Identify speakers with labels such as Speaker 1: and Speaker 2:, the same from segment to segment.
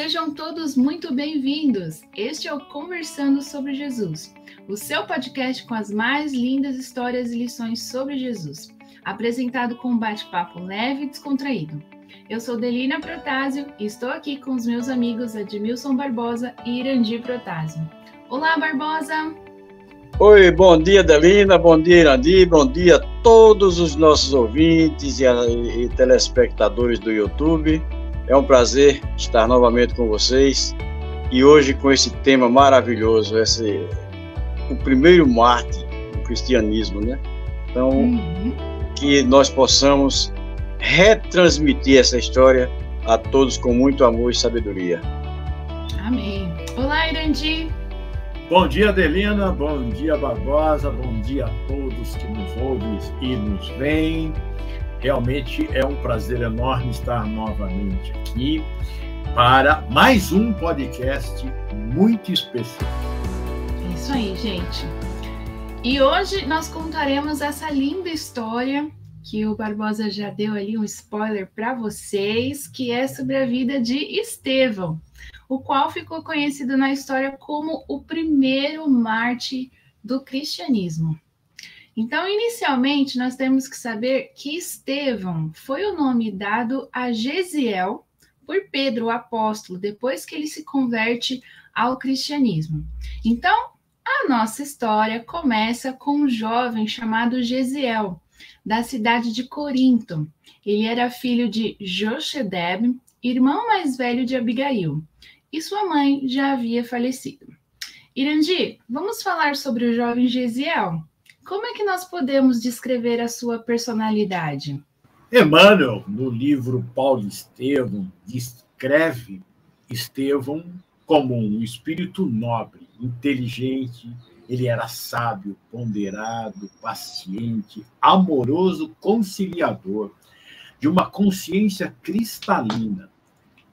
Speaker 1: sejam todos muito bem-vindos. Este é o Conversando sobre Jesus, o seu podcast com as mais lindas histórias e lições sobre Jesus, apresentado com um bate-papo leve e descontraído. Eu sou Delina Protásio e estou aqui com os meus amigos Edmilson Barbosa e Irandi Protásio. Olá, Barbosa!
Speaker 2: Oi, bom dia, Delina, bom dia, Irandi, bom dia a todos os nossos ouvintes e telespectadores do YouTube. É um prazer estar novamente com vocês e hoje com esse tema maravilhoso, o primeiro mártir do cristianismo, né? Então, que nós possamos retransmitir essa história a todos com muito amor e sabedoria.
Speaker 1: Amém. Olá, Irandi.
Speaker 3: Bom dia, Adelina, bom dia, Barbosa, bom dia a todos que nos ouvem e nos veem. Realmente é um prazer enorme estar novamente aqui para mais um podcast muito especial.
Speaker 1: É isso aí, gente. E hoje nós contaremos essa linda história que o Barbosa já deu ali um spoiler para vocês, que é sobre a vida de Estevão, o qual ficou conhecido na história como o primeiro mártir do cristianismo. Então, inicialmente, nós temos que saber que Estevão foi o nome dado a Gesiel por Pedro, o apóstolo, depois que ele se converte ao cristianismo. Então, a nossa história começa com um jovem chamado Gesiel, da cidade de Corinto. Ele era filho de Jochebed, irmão mais velho de Abigail, e sua mãe já havia falecido. Irandi, vamos falar sobre o jovem Gesiel? Como é que nós podemos descrever a sua personalidade?
Speaker 3: Emmanuel, no livro Paulo e Estevão, descreve Estevão como um espírito nobre, inteligente. Ele era sábio, ponderado, paciente, amoroso, conciliador, de uma consciência cristalina.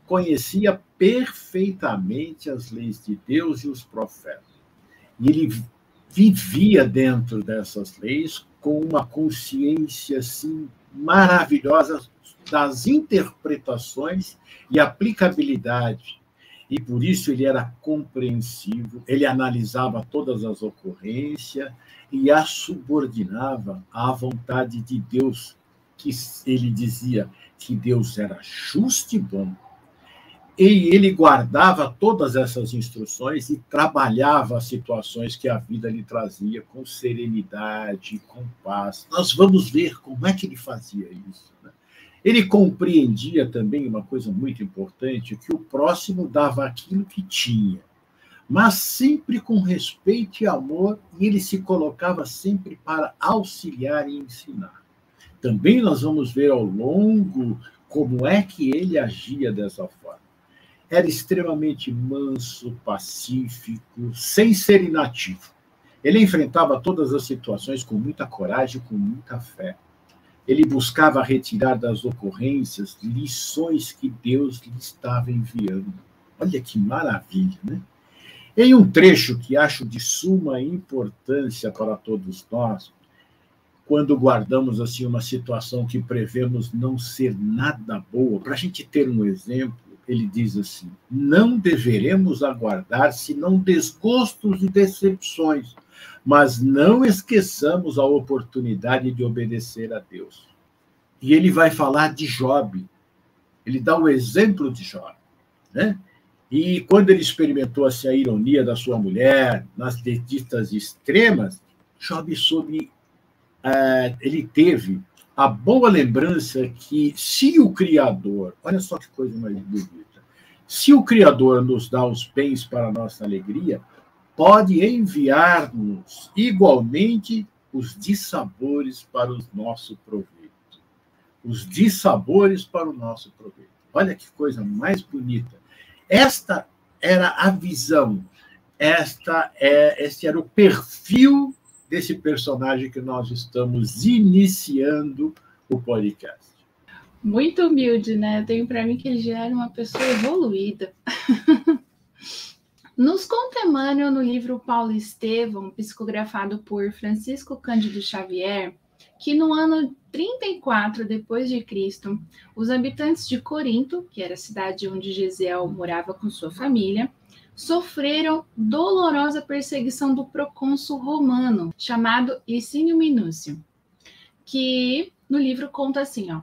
Speaker 3: Conhecia perfeitamente as leis de Deus e os profetas. E ele vivia dentro dessas leis com uma consciência assim, maravilhosa das interpretações e aplicabilidade. E por isso ele era compreensivo, ele analisava todas as ocorrências e as subordinava à vontade de Deus, que ele dizia que Deus era justo e bom. E ele guardava todas essas instruções e trabalhava as situações que a vida lhe trazia com serenidade, com paz. Nós vamos ver como é que ele fazia isso, né? Ele compreendia também uma coisa muito importante, que o próximo dava aquilo que tinha, mas sempre com respeito e amor, e ele se colocava sempre para auxiliar e ensinar. Também nós vamos ver ao longo como é que ele agia dessa forma. Era extremamente manso, pacífico, sem ser inativo. Ele enfrentava todas as situações com muita coragem, com muita fé. Ele buscava retirar das ocorrências lições que Deus lhe estava enviando. Olha que maravilha, né? Em um trecho que acho de suma importância para todos nós, quando guardamos assim uma situação que prevemos não ser nada boa, para a gente ter um exemplo, ele diz assim: não deveremos aguardar senão desgostos e decepções, mas não esqueçamos a oportunidade de obedecer a Deus. E ele vai falar de Job. Ele dá o exemplo de Job, né? E quando ele experimentou assim, a ironia da sua mulher, nas ditas extremas, Job ele teve a boa lembrança que se o Criador, olha só que coisa mais bonita, se o Criador nos dá os bens para a nossa alegria, pode enviar-nos igualmente os dissabores para o nosso proveito. Os dissabores para o nosso proveito. Olha que coisa mais bonita. Esta era a visão, este era o perfil desse personagem que nós estamos iniciando o podcast.
Speaker 1: Muito humilde, né? Eu tenho para mim que ele já era uma pessoa evoluída. Nos conta Emmanuel, no livro Paulo e Estevão, psicografado por Francisco Cândido Xavier, que no ano 34 depois de Cristo, os habitantes de Corinto, que era a cidade onde Gesiel morava com sua família, sofreram dolorosa perseguição do procônsul romano, chamado Licínio Minúcio, que no livro conta assim, ó: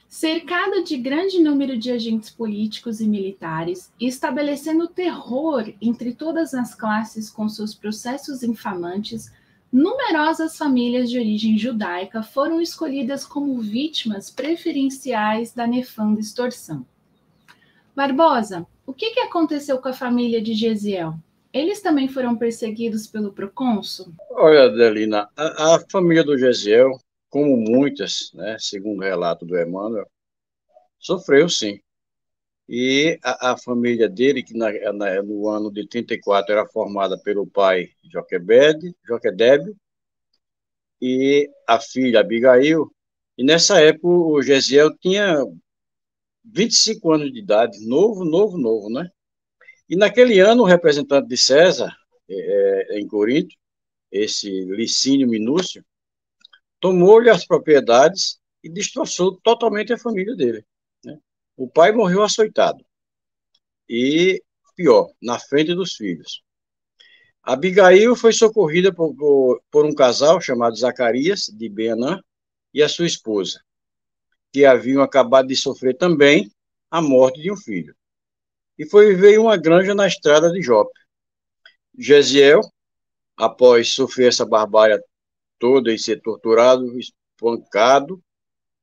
Speaker 1: cercado de grande número de agentes políticos e militares, e estabelecendo terror entre todas as classes com seus processos infamantes, numerosas famílias de origem judaica foram escolhidas como vítimas preferenciais da nefanda extorsão. Barbosa, o que aconteceu com a família de Gesiel? Eles também foram perseguidos pelo procônsul?
Speaker 2: Olha, Adelina, a família do Gesiel, como muitas, né, segundo o relato do Emmanuel, sofreu sim. E a família dele, que no ano de 34 era formada pelo pai Joquebed e a filha Abigail, e nessa época o Gesiel tinha 25 anos de idade, novo, né? E naquele ano o representante de César, em Corinto, esse Licínio Minúcio, tomou-lhe as propriedades e destroçou totalmente a família dele, né? O pai morreu açoitado. E, pior, na frente dos filhos. Abigail foi socorrida por um casal chamado Zacarias, de Benã, e a sua esposa, que haviam acabado de sofrer também a morte de um filho. E foi viver em uma granja na estrada de Jope. Gesiel, após sofrer essa barbárie toda e ser torturado, espancado,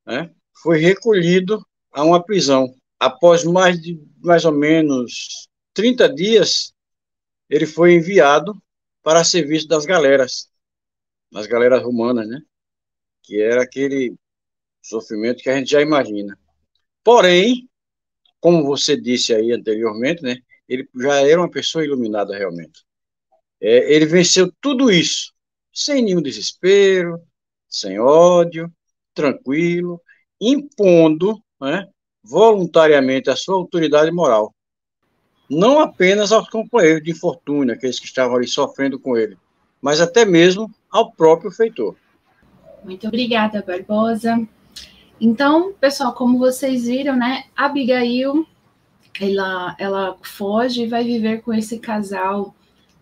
Speaker 2: né, foi recolhido a uma prisão. Após mais ou menos 30 dias, ele foi enviado para serviço das galeras romanas, né? Que era aquele sofrimento que a gente já imagina. Porém, como você disse aí anteriormente, né? Ele já era uma pessoa iluminada realmente. Ele venceu tudo isso, sem nenhum desespero, sem ódio, tranquilo, impondo, né, voluntariamente a sua autoridade moral. Não apenas aos companheiros de infortúnio, aqueles que estavam ali sofrendo com ele, mas até mesmo ao próprio feitor.
Speaker 1: Muito obrigada, Barbosa. Então, pessoal, como vocês viram, né, Abigail, ela foge e vai viver com esse casal,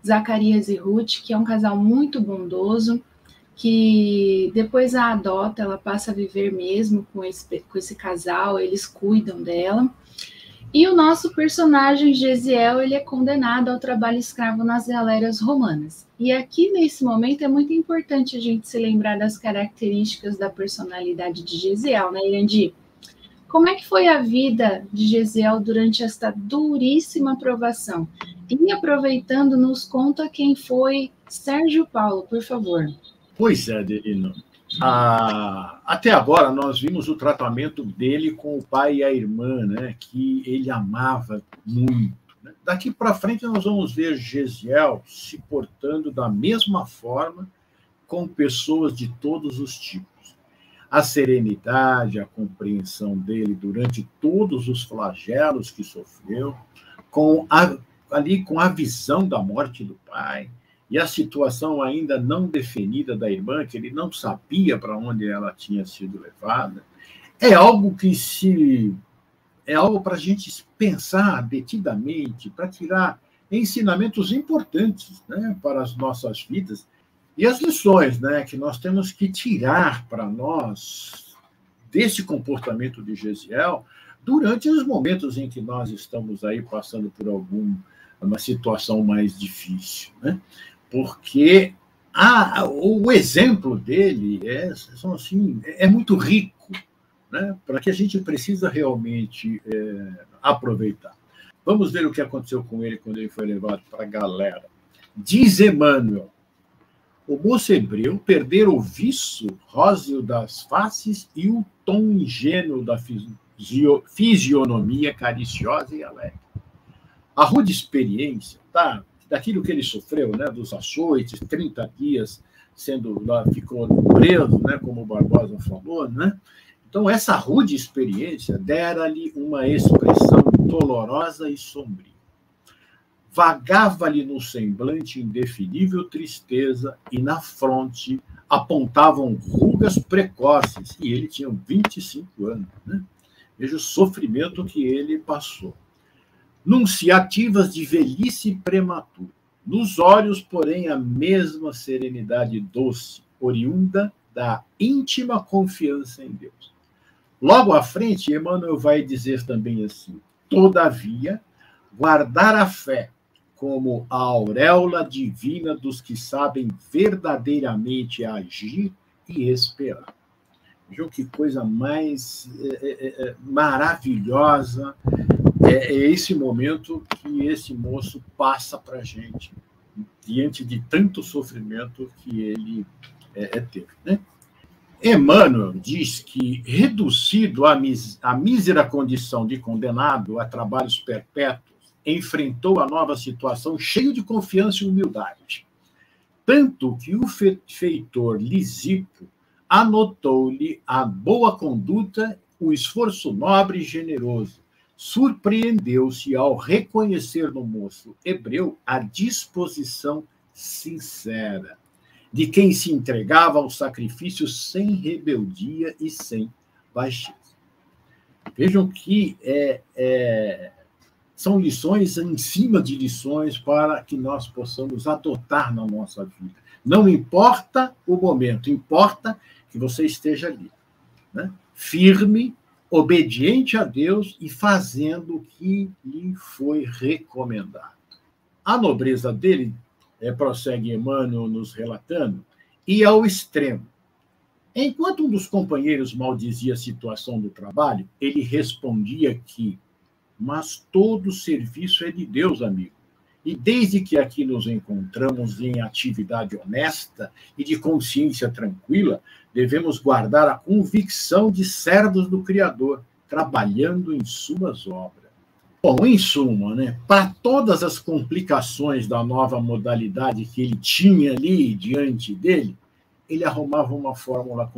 Speaker 1: Zacarias e Ruth, que é um casal muito bondoso, que depois a adota, ela passa a viver mesmo com esse casal, eles cuidam dela. E o nosso personagem, Gesiel, ele é condenado ao trabalho escravo nas galeras romanas. E aqui, nesse momento, é muito importante a gente se lembrar das características da personalidade de Gesiel, né, Irandi? Como é que foi a vida de Gesiel durante esta duríssima provação? E aproveitando, nos conta quem foi Sérgio Paulo, por favor.
Speaker 3: Pois é, Adelino. Até agora nós vimos o tratamento dele com o pai e a irmã, né, que ele amava muito. Né? Daqui para frente nós vamos ver Gesiel se portando da mesma forma com pessoas de todos os tipos. A serenidade, a compreensão dele durante todos os flagelos que sofreu, com a visão da morte do pai, e a situação ainda não definida da irmã, que ele não sabia para onde ela tinha sido levada, é algo para a gente pensar detidamente, para tirar ensinamentos importantes, né, para as nossas vidas, e as lições, né, que nós temos que tirar para nós desse comportamento de Gesiel durante os momentos em que nós estamos aí passando por uma situação mais difícil, né? Porque o exemplo dele é muito rico, né, para que a gente precisa realmente aproveitar. Vamos ver o que aconteceu com ele quando ele foi levado para a galera. Diz Emmanuel: o moço hebreu perdera o viço róseo das faces e o tom ingênuo da fisionomia cariciosa e alegre. A rude experiência, daquilo que ele sofreu, né, dos açoites, 30 dias ficou preso, né, como o Barbosa falou, né? Então, essa rude experiência dera-lhe uma expressão dolorosa e sombria. Vagava-lhe no semblante indefinível tristeza e na fronte apontavam rugas precoces, e ele tinha 25 anos. Né? Veja o sofrimento que ele passou. Nunciativas de velhice prematura. Nos olhos, porém, a mesma serenidade doce, oriunda da íntima confiança em Deus. Logo à frente, Emmanuel vai dizer também assim: todavia, guardar a fé como a auréola divina dos que sabem verdadeiramente agir e esperar. Vejam que coisa mais maravilhosa é esse momento que esse moço passa para a gente, diante de tanto sofrimento que ele teve. Né? Emmanuel diz que, reduzido à mísera condição de condenado a trabalhos perpétuos, enfrentou a nova situação cheio de confiança e humildade. Tanto que o feitor Lisipo anotou-lhe a boa conduta, o esforço nobre e generoso. Surpreendeu-se ao reconhecer no moço hebreu a disposição sincera de quem se entregava ao sacrifício sem rebeldia e sem baixeza. Vejam que são lições em cima de lições para que nós possamos adotar na nossa vida. Não importa o momento, importa que você esteja ali, né? Firme, obediente a Deus e fazendo o que lhe foi recomendado. A nobreza dele, prossegue Emmanuel nos relatando, ia ao extremo. Enquanto um dos companheiros maldizia a situação do trabalho, ele respondia que: mas todo serviço é de Deus, amigo. E desde que aqui nos encontramos em atividade honesta e de consciência tranquila, devemos guardar a convicção de servos do Criador, trabalhando em suas obras. Bom, em suma, né, para todas as complicações da nova modalidade que ele tinha ali diante dele, ele arrumava uma fórmula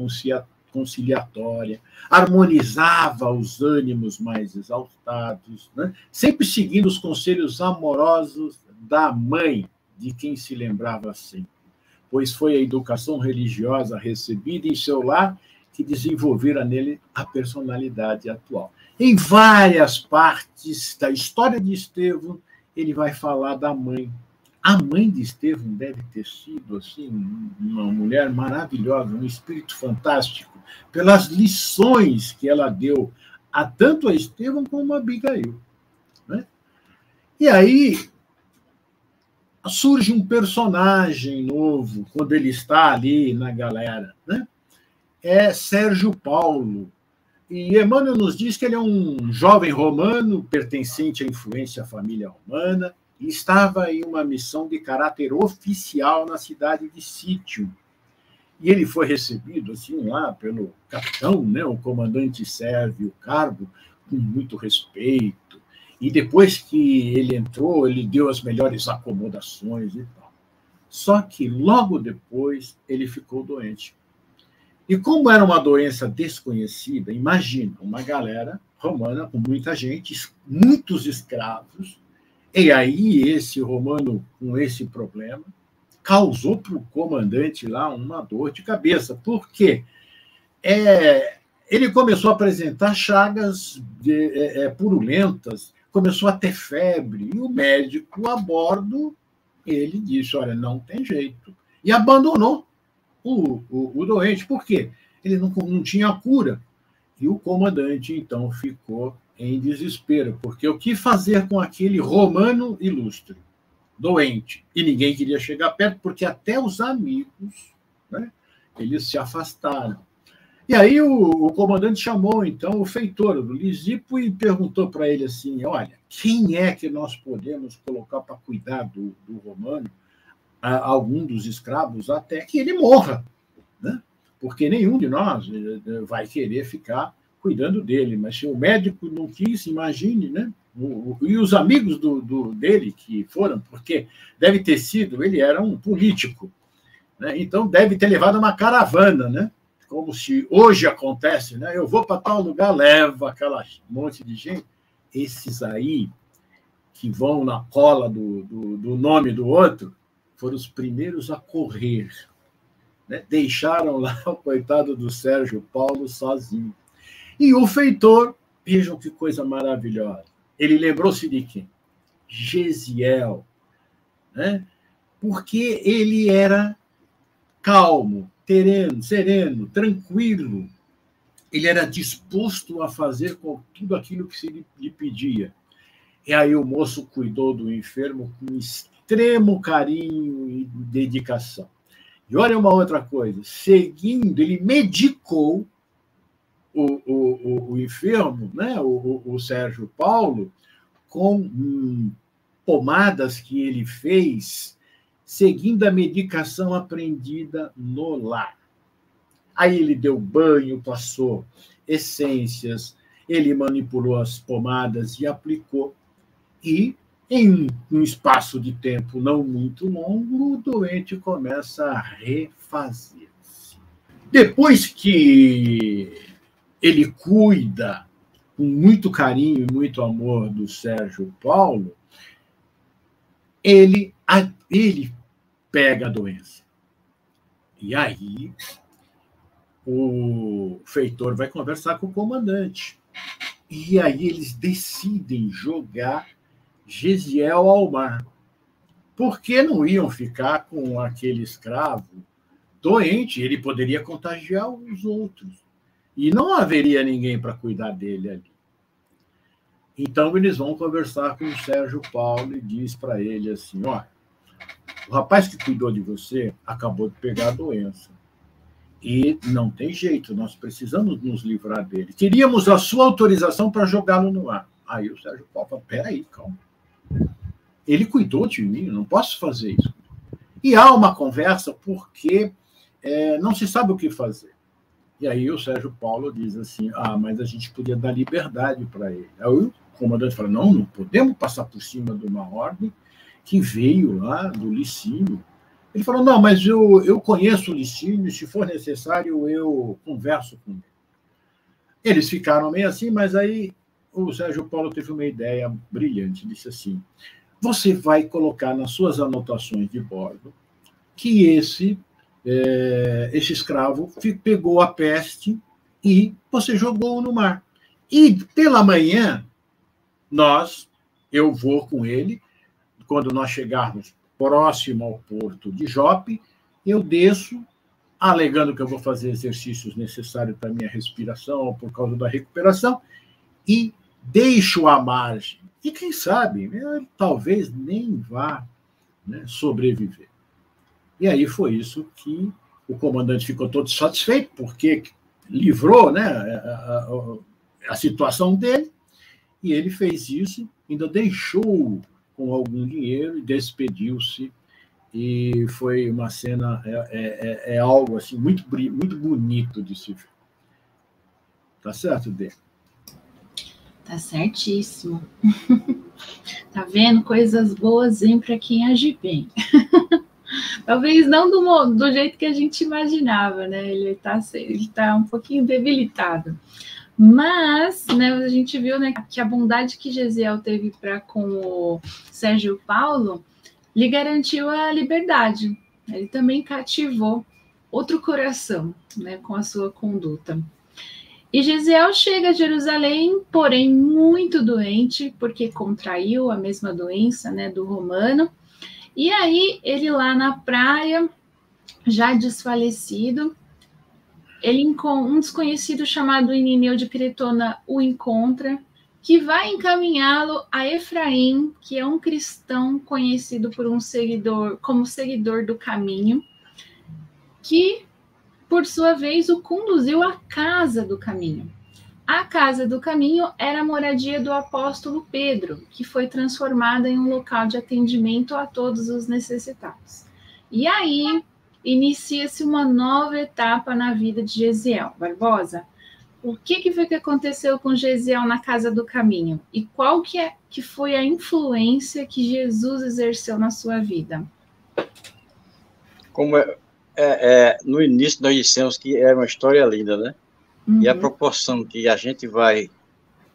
Speaker 3: conciliatória, harmonizava os ânimos mais exaltados, né? Sempre seguindo os conselhos amorosos da mãe, de quem se lembrava sempre, pois foi a educação religiosa recebida em seu lar que desenvolvera nele a personalidade atual. Em várias partes da história de Estevão, ele vai falar da mãe. A mãe de Estevão deve ter sido assim, uma mulher maravilhosa, um espírito fantástico, pelas lições que ela deu tanto a Estevão como a Abigail. Né? E aí surge um personagem novo, quando ele está ali na galera. Né? É Sérgio Paulo. E Emmanuel nos diz que ele é um jovem romano, pertencente à influência família romana, e estava em uma missão de caráter oficial na cidade de Sítio. E ele foi recebido assim lá pelo capitão, né, o comandante Sérvio Carbo, com muito respeito. E depois que ele entrou, ele deu as melhores acomodações e tal. Só que logo depois ele ficou doente. E como era uma doença desconhecida, imagina, uma galera romana com muita gente, muitos escravos, e aí esse romano com esse problema causou para o comandante lá uma dor de cabeça. Por quê? Ele começou a apresentar chagas purulentas, começou a ter febre, e o médico a bordo, ele disse, olha, não tem jeito. E abandonou o doente. Por quê? Ele não tinha cura. E o comandante, então, ficou em desespero, porque o que fazer com aquele romano ilustre, doente? E ninguém queria chegar perto, porque até os amigos, né, eles se afastaram. E aí o comandante chamou, então, o feitor do Lisipo e perguntou para ele assim, olha, quem é que nós podemos colocar para cuidar do romano, algum dos escravos, até que ele morra, né? Porque nenhum de nós vai querer ficar cuidando dele. Mas se o médico não quis, imagine, né? E os amigos dele que foram, porque deve ter sido, ele era um político, né? Então deve ter levado uma caravana, né? Como se hoje acontece, né? Eu vou para tal lugar, levo aquela monte de gente. Esses aí que vão na cola do nome do outro foram os primeiros a correr. né? Deixaram lá o coitado do Sérgio Paulo sozinho. E o feitor, vejam que coisa maravilhosa, ele lembrou-se de quem? Gesiel, né? Porque ele era calmo, sereno, tranquilo. Ele era disposto a fazer com tudo aquilo que se lhe pedia. E aí o moço cuidou do enfermo com extremo carinho e dedicação. E olha uma outra coisa, seguindo, ele medicou o enfermo, né? o Sérgio Paulo, com pomadas que ele fez, seguindo a medicação aprendida no lar. Aí ele deu banho, passou essências, ele manipulou as pomadas e aplicou. E, em um espaço de tempo não muito longo, o doente começa a refazer-se. Depois que ele cuida com muito carinho e muito amor do Sérgio Paulo, ele pega a doença. E aí o feitor vai conversar com o comandante. E aí eles decidem jogar Gesiel ao mar. Porque não iam ficar com aquele escravo doente, ele poderia contagiar os outros. E não haveria ninguém para cuidar dele ali. Então eles vão conversar com o Sérgio Paulo e diz para ele assim, ó, o rapaz que cuidou de você acabou de pegar a doença. E não tem jeito, nós precisamos nos livrar dele. Queríamos a sua autorização para jogá-lo no ar. Aí o Sérgio Paulo fala, peraí, calma. Ele cuidou de mim, eu não posso fazer isso. E há uma conversa porque não se sabe o que fazer. E aí o Sérgio Paulo diz assim, mas a gente podia dar liberdade para ele. Aí o comandante fala, não podemos passar por cima de uma ordem que veio lá do Licínio. Ele falou, não, mas eu conheço o Licínio, se for necessário eu converso com ele. Eles ficaram meio assim, mas aí o Sérgio Paulo teve uma ideia brilhante, disse assim, você vai colocar nas suas anotações de bordo que esse escravo pegou a peste e você jogou no mar. E pela manhã, eu vou com ele, quando nós chegarmos próximo ao porto de Jope, eu desço, alegando que eu vou fazer exercícios necessários para a minha respiração ou por causa da recuperação, e deixo à margem. E quem sabe, ele talvez nem vá, né, sobreviver. E aí foi isso que o comandante ficou todo satisfeito, porque livrou, né, a situação dele, e ele fez isso, ainda deixou com algum dinheiro e despediu-se. E foi uma cena, algo assim, muito bonito de se ver. Tá certo, Dê?
Speaker 1: Tá certíssimo. Tá vendo? Coisas boas vêm para quem age bem. Talvez não do jeito que a gente imaginava, né? Ele tá um pouquinho debilitado. Mas, né, a gente viu, né, que a bondade que Gesiel teve para com o Sérgio Paulo lhe garantiu a liberdade. Ele também cativou outro coração, né, com a sua conduta. E Gesiel chega a Jerusalém, porém muito doente, porque contraiu a mesma doença, né, do romano. E aí, ele lá na praia, já desfalecido, um desconhecido chamado Irineu de Cretona o encontra, que vai encaminhá-lo a Efraim, que é um cristão conhecido por como seguidor do caminho, que, por sua vez, o conduziu à Casa do Caminho. A Casa do Caminho era a moradia do apóstolo Pedro, que foi transformada em um local de atendimento a todos os necessitados. E aí inicia-se uma nova etapa na vida de Gesiel. Barbosa, o que foi que aconteceu com Gesiel na Casa do Caminho? E qual que foi a influência que Jesus exerceu na sua vida?
Speaker 2: Como no início nós dissemos que era uma história linda, né? Uhum. E a proporção que a gente vai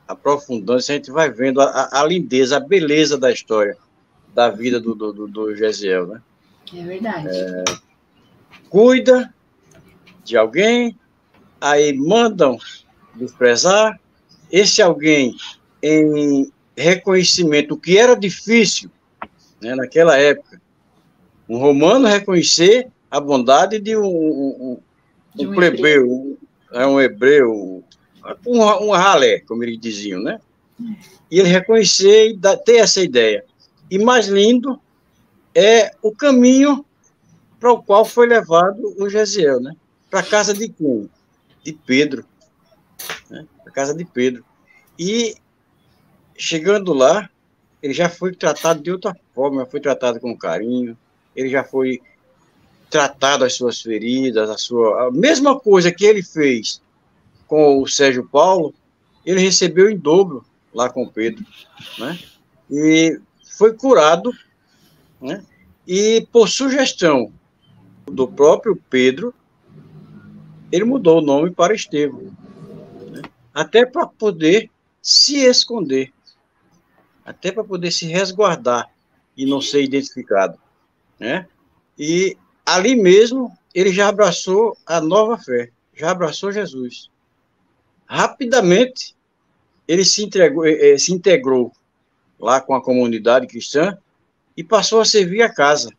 Speaker 2: aprofundando, a gente vai vendo a lindeza, a beleza da história, da vida do Gesiel, né?
Speaker 1: É verdade.
Speaker 2: Cuida de alguém, aí mandam desprezar. Esse alguém, em reconhecimento, o que era difícil, né, naquela época, um romano reconhecer a bondade de um plebeu, um hebreu, um ralé, como eles diziam, né? E ele reconhecer e ter essa ideia. E mais lindo é o caminho para o qual foi levado o Gesiel, né? Para a casa de quem? De Pedro. Né? Para a casa de Pedro. E, chegando lá, ele já foi tratado de outra forma, foi tratado com carinho, ele já foi tratado as suas feridas, a mesma coisa que ele fez com o Sérgio Paulo, ele recebeu em dobro lá com Pedro, né? E foi curado, né? E por sugestão do próprio Pedro, ele mudou o nome para Estevão, né? Até para poder se esconder, até para poder se resguardar e não ser identificado, né? E ali mesmo ele já abraçou a nova fé, já abraçou Jesus. Rapidamente ele se integrou lá com a comunidade cristã e passou a servir a causa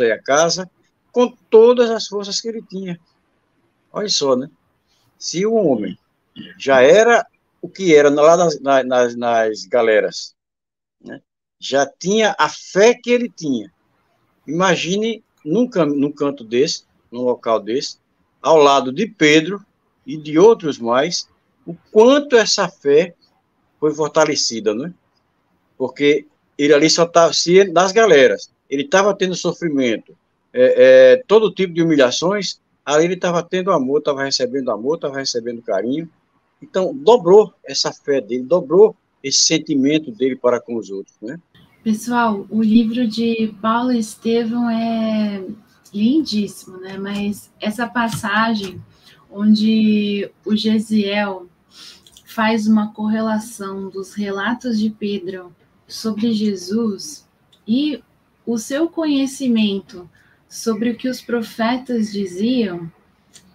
Speaker 2: e a casa, com todas as forças que ele tinha. Olha só, né? Se o homem já era o que era lá nas galeras, né? Já tinha a fé que ele tinha. Imagine num canto desse, num local desse, ao lado de Pedro e de outros mais, o quanto essa fé foi fortalecida, né? Porque ele ali só estava, se nas galeras, ele estava tendo sofrimento, todo tipo de humilhações, ali ele estava tendo amor, estava recebendo carinho. Então, dobrou essa fé dele, dobrou esse sentimento dele para com os outros, né?
Speaker 1: Pessoal, o livro de Paulo Estevão é lindíssimo, né? Mas essa passagem onde o Gesiel faz uma correlação dos relatos de Pedro sobre Jesus e o seu conhecimento sobre o que os profetas diziam,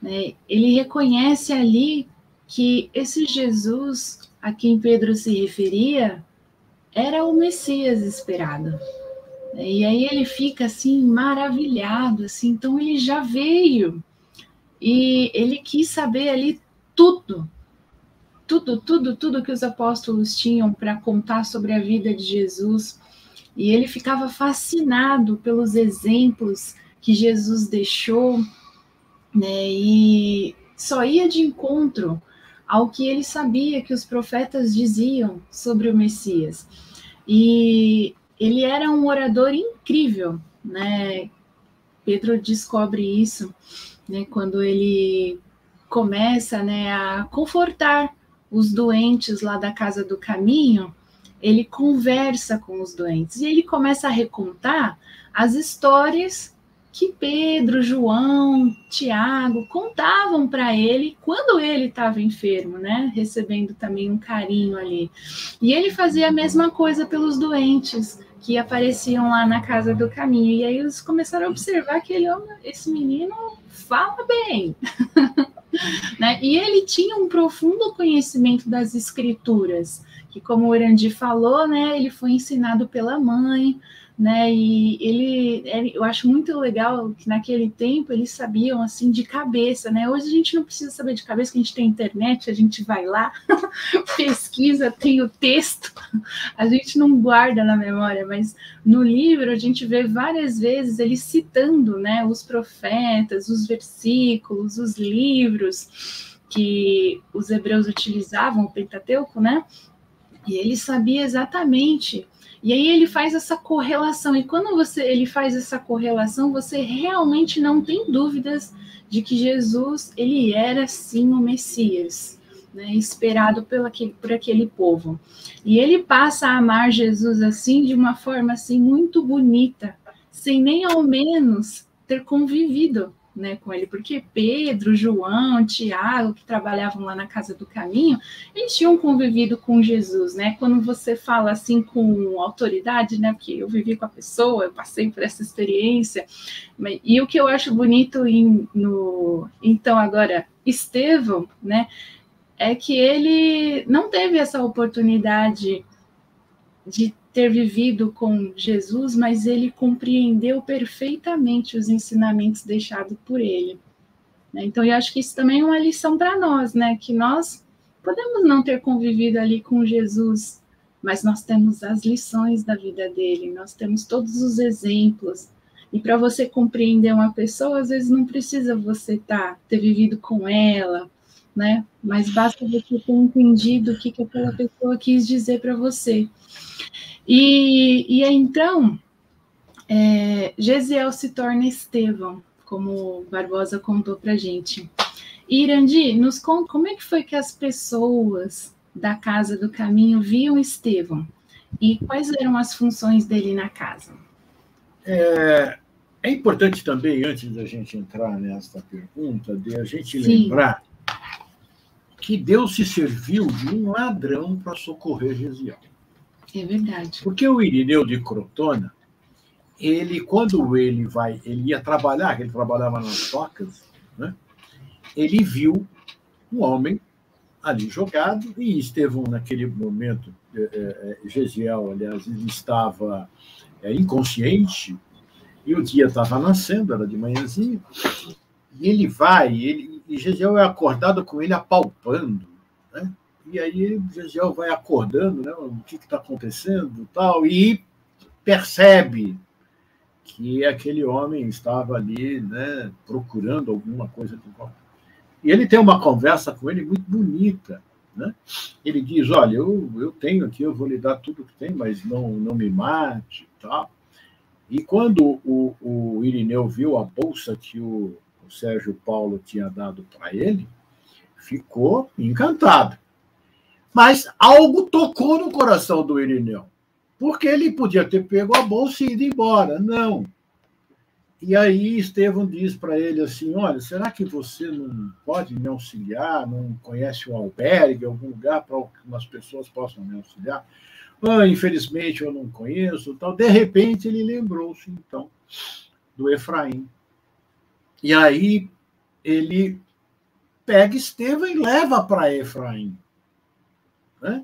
Speaker 1: né? Ele reconhece ali que esse Jesus a quem Pedro se referia era o Messias esperado. E aí ele fica assim maravilhado, assim, então ele já veio e ele quis saber ali tudo que os apóstolos tinham para contar sobre a vida de Jesus. E ele ficava fascinado pelos exemplos que Jesus deixou, né? E só ia de encontro ao que ele sabia que os profetas diziam sobre o Messias. E ele era um orador incrível, né? Pedro descobre isso, né, quando ele começa, né, a confortar os doentes lá da Casa do Caminho. Ele conversa com os doentes e ele começa a recontar as histórias que Pedro, João, Tiago contavam para ele quando ele estava enfermo, né? Recebendo também um carinho ali. E ele fazia a mesma coisa pelos doentes que apareciam lá na Casa do Caminho. E aí eles começaram a observar que esse menino fala bem. Né? E ele tinha um profundo conhecimento das escrituras, que, como o Urandi falou, né, ele foi ensinado pela mãe, né, e eu acho muito legal que naquele tempo eles sabiam assim de cabeça, né? Hoje a gente não precisa saber de cabeça, que a gente tem internet, a gente vai lá, pesquisa, tem o texto, a gente não guarda na memória, mas no livro a gente vê várias vezes ele citando, né, os profetas, os versículos, os livros que os hebreus utilizavam, o Pentateuco, né? E ele sabia exatamente. E aí ele faz essa correlação, e quando ele faz essa correlação, você realmente não tem dúvidas de que Jesus, ele era sim o Messias, né, esperado por aquele povo. E ele passa a amar Jesus assim, de uma forma assim muito bonita, sem nem ao menos ter convivido, né, com ele, porque Pedro, João, Tiago, que trabalhavam lá na Casa do Caminho, eles tinham convivido com Jesus, né? Quando você fala assim com autoridade, né, porque eu vivi com a pessoa, eu passei por essa experiência, e o que eu acho bonito então agora Estevão, né, é que ele não teve essa oportunidade de ter vivido com Jesus, mas ele compreendeu perfeitamente os ensinamentos deixados por ele. Então, eu acho que isso também é uma lição para nós, né? Que nós podemos não ter convivido ali com Jesus, mas nós temos as lições da vida dele, nós temos todos os exemplos. E para você compreender uma pessoa, às vezes não precisa você ter vivido com ela, né? Mas basta você ter entendido o que aquela pessoa quis dizer para você. E então, Gesiel se torna Estevão, como Barbosa contou para a gente. E Irandi, nos conta como é que foi que as pessoas da Casa do Caminho viam Estevão e quais eram as funções dele na casa?
Speaker 3: É importante também, antes da gente entrar nessa pergunta, de a gente lembrar que Deus se serviu de um ladrão para socorrer Gesiel.
Speaker 1: É verdade.
Speaker 3: Porque o Irineu de Crotona, quando ele ia trabalhar, ele trabalhava nas tocas, né? Ele viu um homem ali jogado, e Estevão, naquele momento, Gesiel, aliás, ele estava inconsciente, e o dia estava nascendo, era de manhãzinha, e ele vai, e Gesiel é acordado com ele apalpando, né? E aí Gesiel vai acordando, né? O que está acontecendo, tal, e percebe que aquele homem estava ali, né, procurando alguma coisa. E ele tem uma conversa com ele muito bonita, né? Ele diz: olha, eu tenho aqui, eu vou lhe dar tudo que tem, mas não me mate, tal. E quando o Irineu viu a bolsa que o Sérgio Paulo tinha dado para ele, ficou encantado. Mas algo tocou no coração do Irineu, porque ele podia ter pego a bolsa e ido embora. Não. E aí Estevão diz para ele assim: olha, será que você não pode me auxiliar? Não conhece um albergue, algum lugar para que as pessoas possam me auxiliar? Infelizmente eu não conheço. Tal. De repente ele lembrou-se, então, do Efraim. E aí ele pega Estevão e leva para Efraim. Né?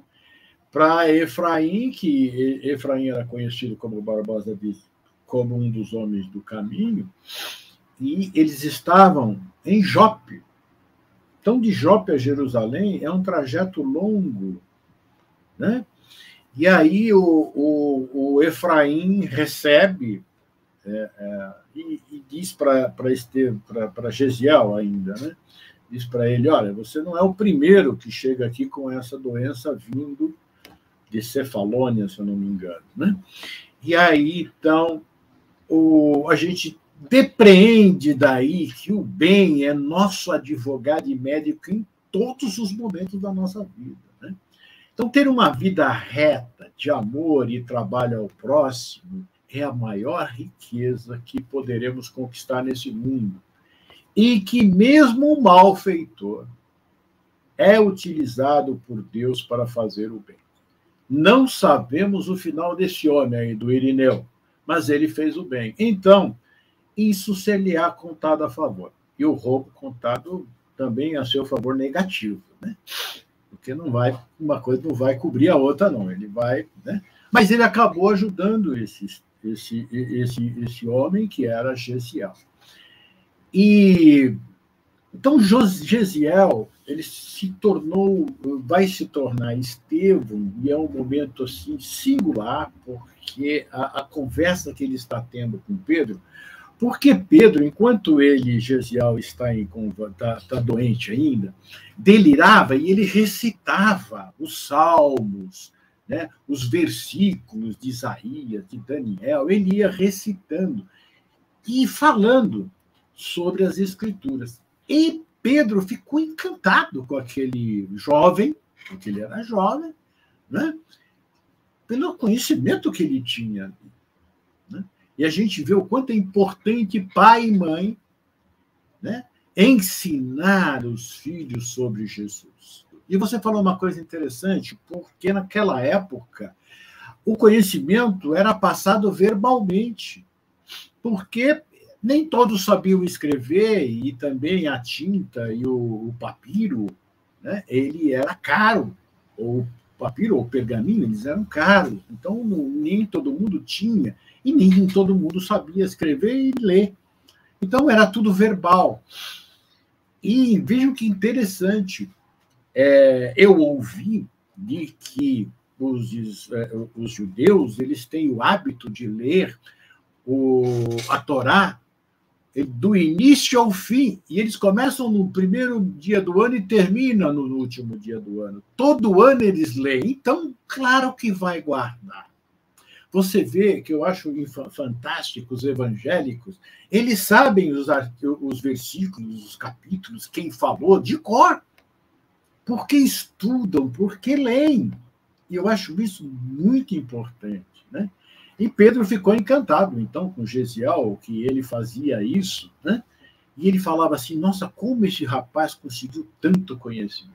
Speaker 3: Para Efraim, que Efraim era conhecido, como Barbosa disse, como um dos homens do caminho, e eles estavam em Jope. Então, de Jope a Jerusalém é um trajeto longo, né? E aí o Efraim recebe e diz para Gesiel ainda, né? Diz para ele: olha, você não é o primeiro que chega aqui com essa doença vindo de Cefalônia, se eu não me engano, né? E aí, então, a gente depreende daí que o bem é nosso advogado e médico em todos os momentos da nossa vida, né? Então, ter uma vida reta, de amor e trabalho ao próximo, é a maior riqueza que poderemos conquistar nesse mundo. E que mesmo o malfeitor é utilizado por Deus para fazer o bem. Não sabemos o final desse homem aí, do Irineu, mas ele fez o bem. Então, isso ser-lhe-á contado a favor. E o roubo contado também a seu favor negativo, né? Porque uma coisa não vai cobrir a outra, não. Ele vai, né? Mas ele acabou ajudando esse homem que era Gesiel. E então Gesiel, ele vai se tornar Estevão, e é um momento assim singular, porque a conversa que ele está tendo com Pedro, porque Pedro, enquanto Gesiel está doente ainda, delirava e ele recitava os salmos, né, os versículos de Isaías, de Daniel, ele ia recitando e falando sobre as Escrituras. E Pedro ficou encantado com aquele jovem, porque ele era jovem, né, pelo conhecimento que ele tinha. Né? E a gente vê o quanto é importante pai e mãe né? Ensinar os filhos sobre Jesus. E você falou uma coisa interessante, porque naquela época o conhecimento era passado verbalmente, porque nem todos sabiam escrever, e também a tinta e o papiro, né, ele era caro, ou papiro ou pergaminho, eles eram caros, então nem todo mundo tinha, e nem todo mundo sabia escrever e ler. Então era tudo verbal. E vejam que interessante, eu ouvi de que os judeus eles têm o hábito de ler a Torá do início ao fim, e eles começam no primeiro dia do ano e terminam no último dia do ano. Todo ano eles leem, então, claro que vai guardar. Você vê que eu acho fantástico os evangélicos, eles sabem os versículos, os capítulos, quem falou, de cor, porque estudam, porque leem. E eu acho isso muito importante, né? E Pedro ficou encantado, então, com Gesiel, que ele fazia isso, né? E ele falava assim, nossa, como esse rapaz conseguiu tanto conhecimento.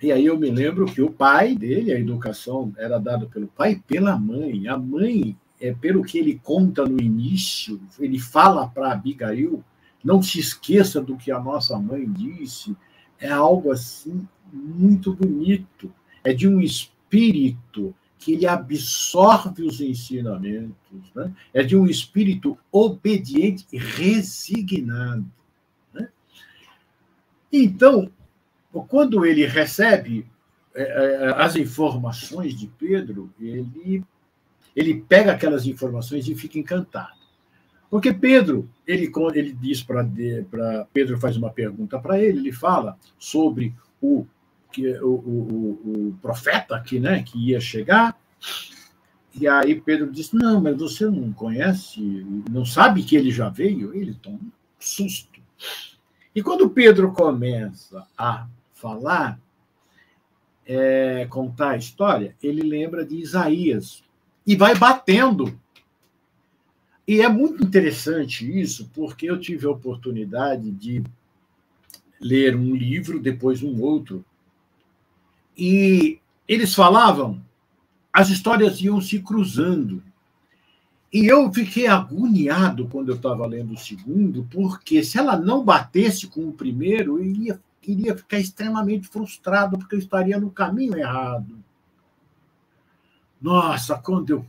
Speaker 3: E aí eu me lembro que o pai dele, a educação era dada pelo pai e pela mãe. A mãe, pelo que ele conta no início, ele fala para Abigail, não se esqueça do que a nossa mãe disse, é algo assim muito bonito. É de um espírito que ele absorve os ensinamentos, né? É de um espírito obediente e resignado, né? Então, quando ele recebe as informações de Pedro, ele pega aquelas informações e fica encantado. Porque Pedro, ele diz Pedro faz uma pergunta para ele fala sobre o profeta né, que ia chegar, e aí Pedro diz, não, mas você não conhece, não sabe que ele já veio? Ele toma um susto. E quando Pedro começa a falar, contar a história, ele lembra de Isaías, e vai batendo. E é muito interessante isso, porque eu tive a oportunidade de ler um livro, depois um outro, e eles falavam, as histórias iam se cruzando. E eu fiquei agoniado quando eu estava lendo o segundo, porque se ela não batesse com o primeiro, eu iria ficar extremamente frustrado, porque eu estaria no caminho errado. Nossa, quando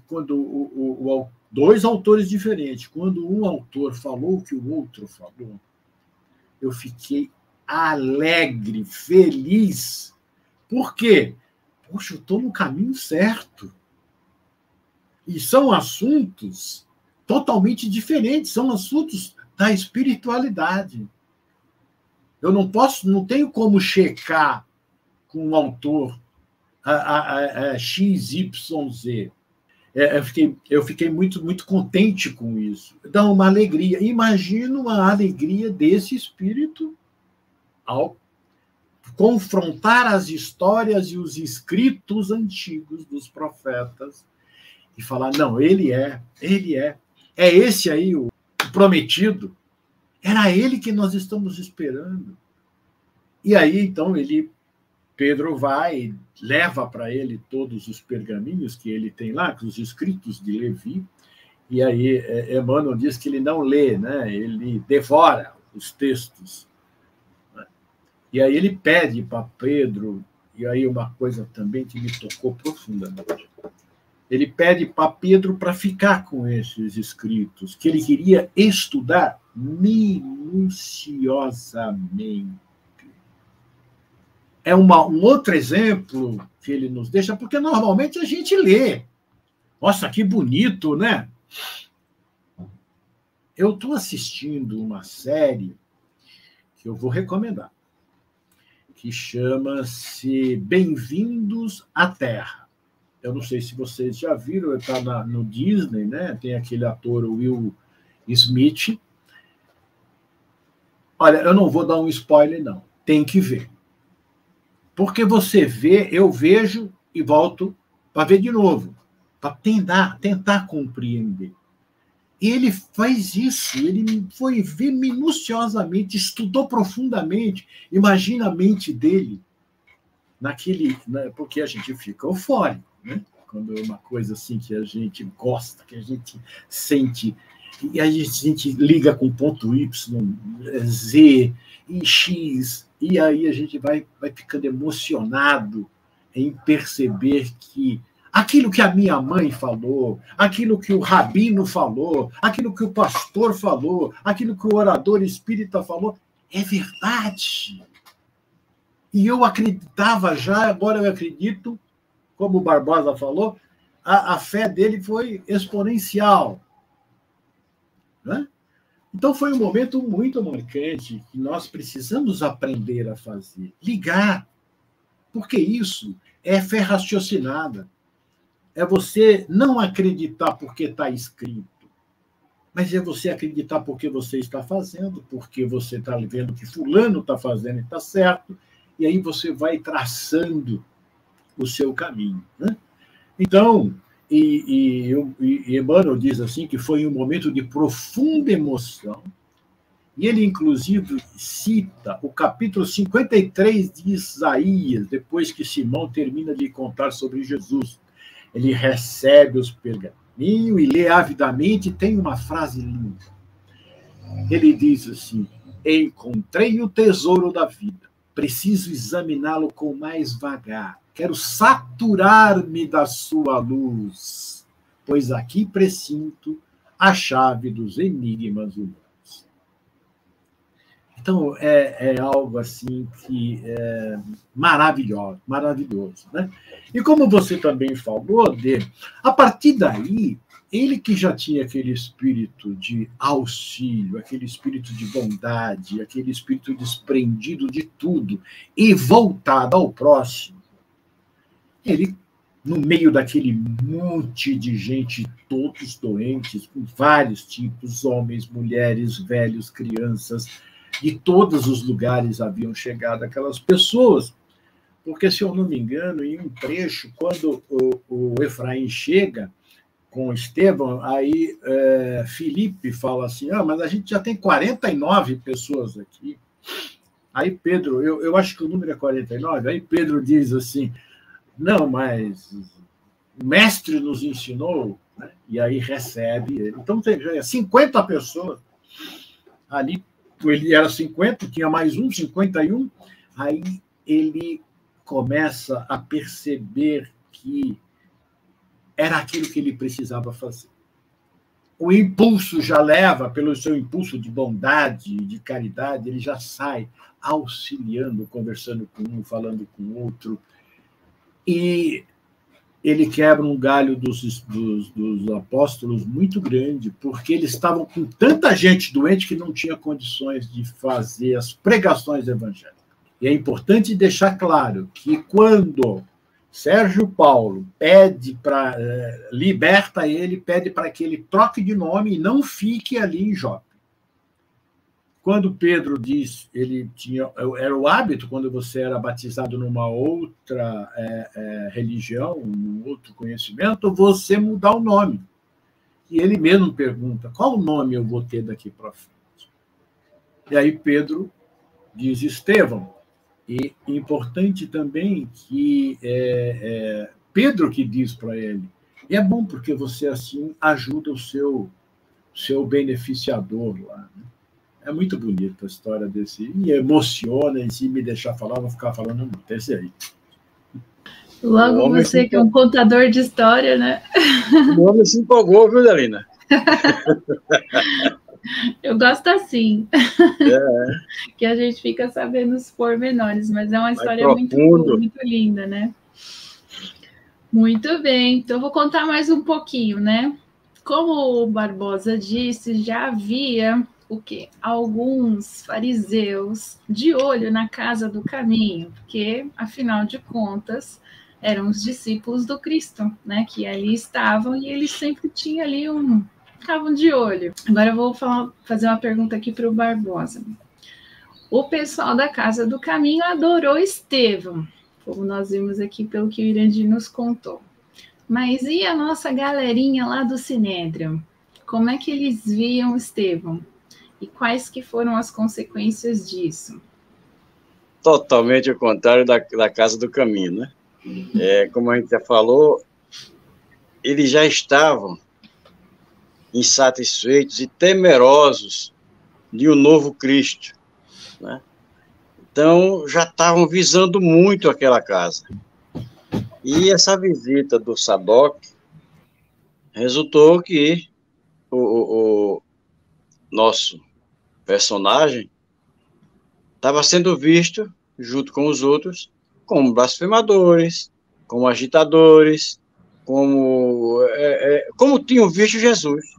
Speaker 3: dois autores diferentes, quando um autor falou o que o outro falou, eu fiquei alegre, feliz. Por quê? Poxa, eu estou no caminho certo. E são assuntos totalmente diferentes, são assuntos da espiritualidade. Eu não tenho como checar com o autor XYZ. Eu fiquei muito, muito contente com isso. Dá uma alegria. Imagino a alegria desse espírito ao confrontar as histórias e os escritos antigos dos profetas e falar, não, ele é esse aí o prometido, era ele que nós estamos esperando. E aí, então, Pedro vai, leva para ele todos os pergaminhos que ele tem lá, os escritos de Levi, e aí Emmanuel diz que ele não lê, né? Ele devora os textos. E aí ele pede para Pedro, e aí uma coisa também que me tocou profundamente, ele pede para Pedro para ficar com esses escritos, que ele queria estudar minuciosamente. É um outro exemplo que ele nos deixa, porque normalmente a gente lê. Nossa, que bonito, né? Eu estou assistindo uma série que eu vou recomendar, que chama-se Bem-vindos à Terra. Eu não sei se vocês já viram, está no Disney, né? Tem aquele ator Will Smith. Olha, eu não vou dar um spoiler, não. Tem que ver. Porque você vê, eu vejo e volto para ver de novo, para tentar compreender. Ele faz isso, ele foi ver minuciosamente, estudou profundamente. Imagina a mente dele naquele, né, porque a gente fica eufórico, né? Quando é uma coisa assim que a gente gosta, que a gente sente, e a gente liga com ponto Y, Z e X, e aí a gente vai ficando emocionado em perceber que aquilo que a minha mãe falou, aquilo que o rabino falou, aquilo que o pastor falou, aquilo que o orador espírita falou, é verdade. E eu acreditava já, agora eu acredito, como o Barbosa falou, a fé dele foi exponencial. Né? Então foi um momento muito marcante que nós precisamos aprender a fazer. Ligar. Porque isso é fé raciocinada. É você não acreditar porque está escrito, mas é você acreditar porque você está fazendo, porque você está vendo que fulano está fazendo e está certo, e aí você vai traçando o seu caminho. Né? Então, Emmanuel diz assim que foi um momento de profunda emoção, e ele, inclusive, cita o capítulo 53 de Isaías, depois que Simão termina de contar sobre Jesus. Ele recebe os pergaminhos e lê avidamente, e tem uma frase linda. Ele diz assim: encontrei o tesouro da vida, preciso examiná-lo com mais vagar, quero saturar-me da sua luz, pois aqui presinto a chave dos enigmas humanos. Então, é algo assim que é maravilhoso. Né? E como você também falou, a partir daí, ele que já tinha aquele espírito de auxílio, aquele espírito de bondade, aquele espírito desprendido de tudo e voltado ao próximo, ele, no meio daquele monte de gente, todos doentes, com vários tipos, homens, mulheres, velhos, crianças, de todos os lugares haviam chegado aquelas pessoas, porque, se eu não me engano, em um trecho, quando o Efraim chega com Estevão, aí Filipe fala assim, mas a gente já tem 49 pessoas aqui. Aí Pedro, eu acho que o número é 49, aí Pedro diz assim, não, mas o mestre nos ensinou, né? E aí recebe ele. Então, tem 50 pessoas ali. Ele era 50, tinha mais 51, aí ele começa a perceber que era aquilo que ele precisava fazer. O impulso já leva, pelo seu impulso de bondade, de caridade, ele já sai auxiliando, conversando com um, falando com o outro, e ele quebra um galho dos apóstolos muito grande, porque eles estavam com tanta gente doente que não tinha condições de fazer as pregações evangélicas. E é importante deixar claro que quando Sérgio Paulo pede para liberta ele, pede para que ele troque de nome e não fique ali em Jope. Quando Pedro diz, era o hábito, quando você era batizado numa outra religião, num outro conhecimento, você mudar o nome. E ele mesmo pergunta, qual nome eu vou ter daqui para frente? E aí Pedro diz Estevão. E importante também que Pedro que diz para ele, e é bom porque você assim ajuda o seu beneficiador lá, né? É muito bonita a história desse. Me emociona, e se me deixar falar, vou ficar falando muito. Esse aí.
Speaker 1: Logo você que é um contador de história, né?
Speaker 2: O homem se empolgou, viu, Dalina?
Speaker 1: Eu gosto assim. Que a gente fica sabendo os pormenores, mas é uma história muito linda, né? Muito bem. Então, eu vou contar mais um pouquinho, né? Como o Barbosa disse, já havia o quê? Alguns fariseus de olho na casa do caminho, porque, afinal de contas, eram os discípulos do Cristo, né? Que ali estavam e eles sempre tinham ali ficavam de olho. Agora eu vou fazer uma pergunta aqui para o Barbosa. O pessoal da Casa do Caminho adorou Estevão, como nós vimos aqui pelo que o Irandir nos contou. Mas e a nossa galerinha lá do Sinédrio? como é que eles viam Estevão? E quais que foram as consequências disso?
Speaker 2: Totalmente o contrário da Casa do Caminho, né? Como a gente já falou, eles já estavam insatisfeitos e temerosos de um novo Cristo, né? Então, já estavam visando muito aquela casa. E essa visita do Sadoc resultou que o nosso personagem estava sendo visto, junto com os outros, como blasfemadores, como agitadores, como tinham visto Jesus,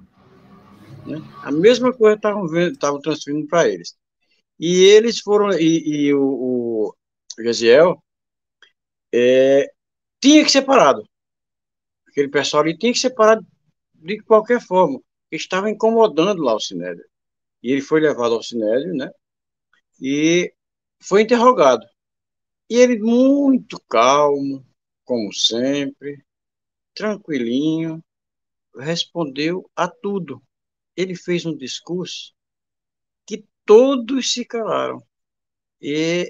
Speaker 2: né? A mesma coisa estavam transferindo para eles. E eles foram, e o Gesiel tinha que ser parado. Aquele pessoal ali tinha que ser parado de qualquer forma. Estava incomodando lá o Sinédrio. E ele foi levado ao Sinédrio, né? E foi interrogado. E ele, muito calmo, como sempre, tranquilinho, respondeu a tudo. Ele fez um discurso que todos se calaram. E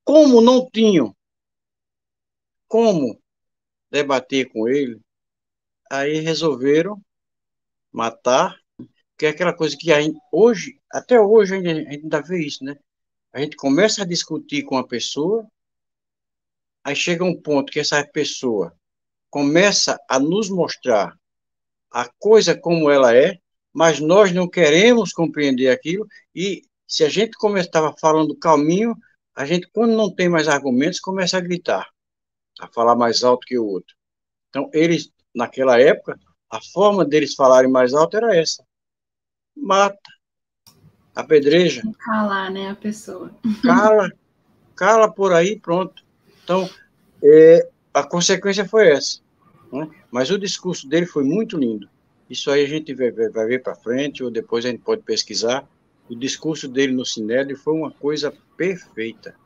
Speaker 2: como não tinham como debater com ele, aí resolveram matar, que é aquela coisa que hoje, até hoje, a gente ainda vê isso, né? A gente começa a discutir com a pessoa, aí chega um ponto que essa pessoa começa a nos mostrar a coisa como ela é, mas nós não queremos compreender aquilo, e se a gente estava falando calminho, a gente, quando não tem mais argumentos, começa a gritar, a falar mais alto que o outro. Então, eles, naquela época, a forma deles falarem mais alto era essa: mata, apedreja.
Speaker 1: Calar, né, a pessoa.
Speaker 2: Cala por aí, pronto. Então, a consequência foi essa, né? Mas o discurso dele foi muito lindo. Isso aí a gente vai ver para frente, ou depois a gente pode pesquisar. O discurso dele no Sinédrio foi uma coisa perfeita.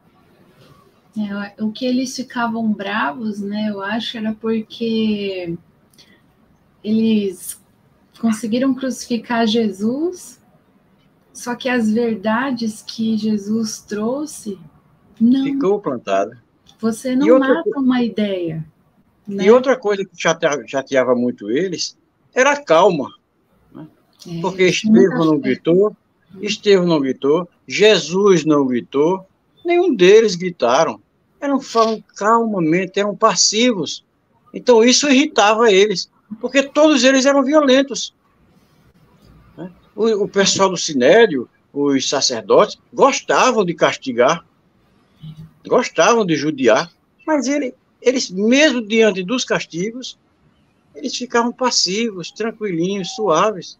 Speaker 1: O que eles ficavam bravos, né, eu acho, era porque eles conseguiram crucificar Jesus, só que as verdades que Jesus trouxe, não.
Speaker 2: Ficou plantada.
Speaker 1: Você não mata uma ideia. Né?
Speaker 2: E outra coisa que chateava muito eles era a calma. Né? Porque Estevão não gritou, Jesus não gritou, nenhum deles gritaram. Falam calmamente, eram passivos. Então isso irritava eles, porque todos eles eram violentos. Né? O pessoal do Sinédrio, os sacerdotes, gostavam de castigar, gostavam de judiar, mas eles, mesmo diante dos castigos, eles ficavam passivos, tranquilinhos, suaves.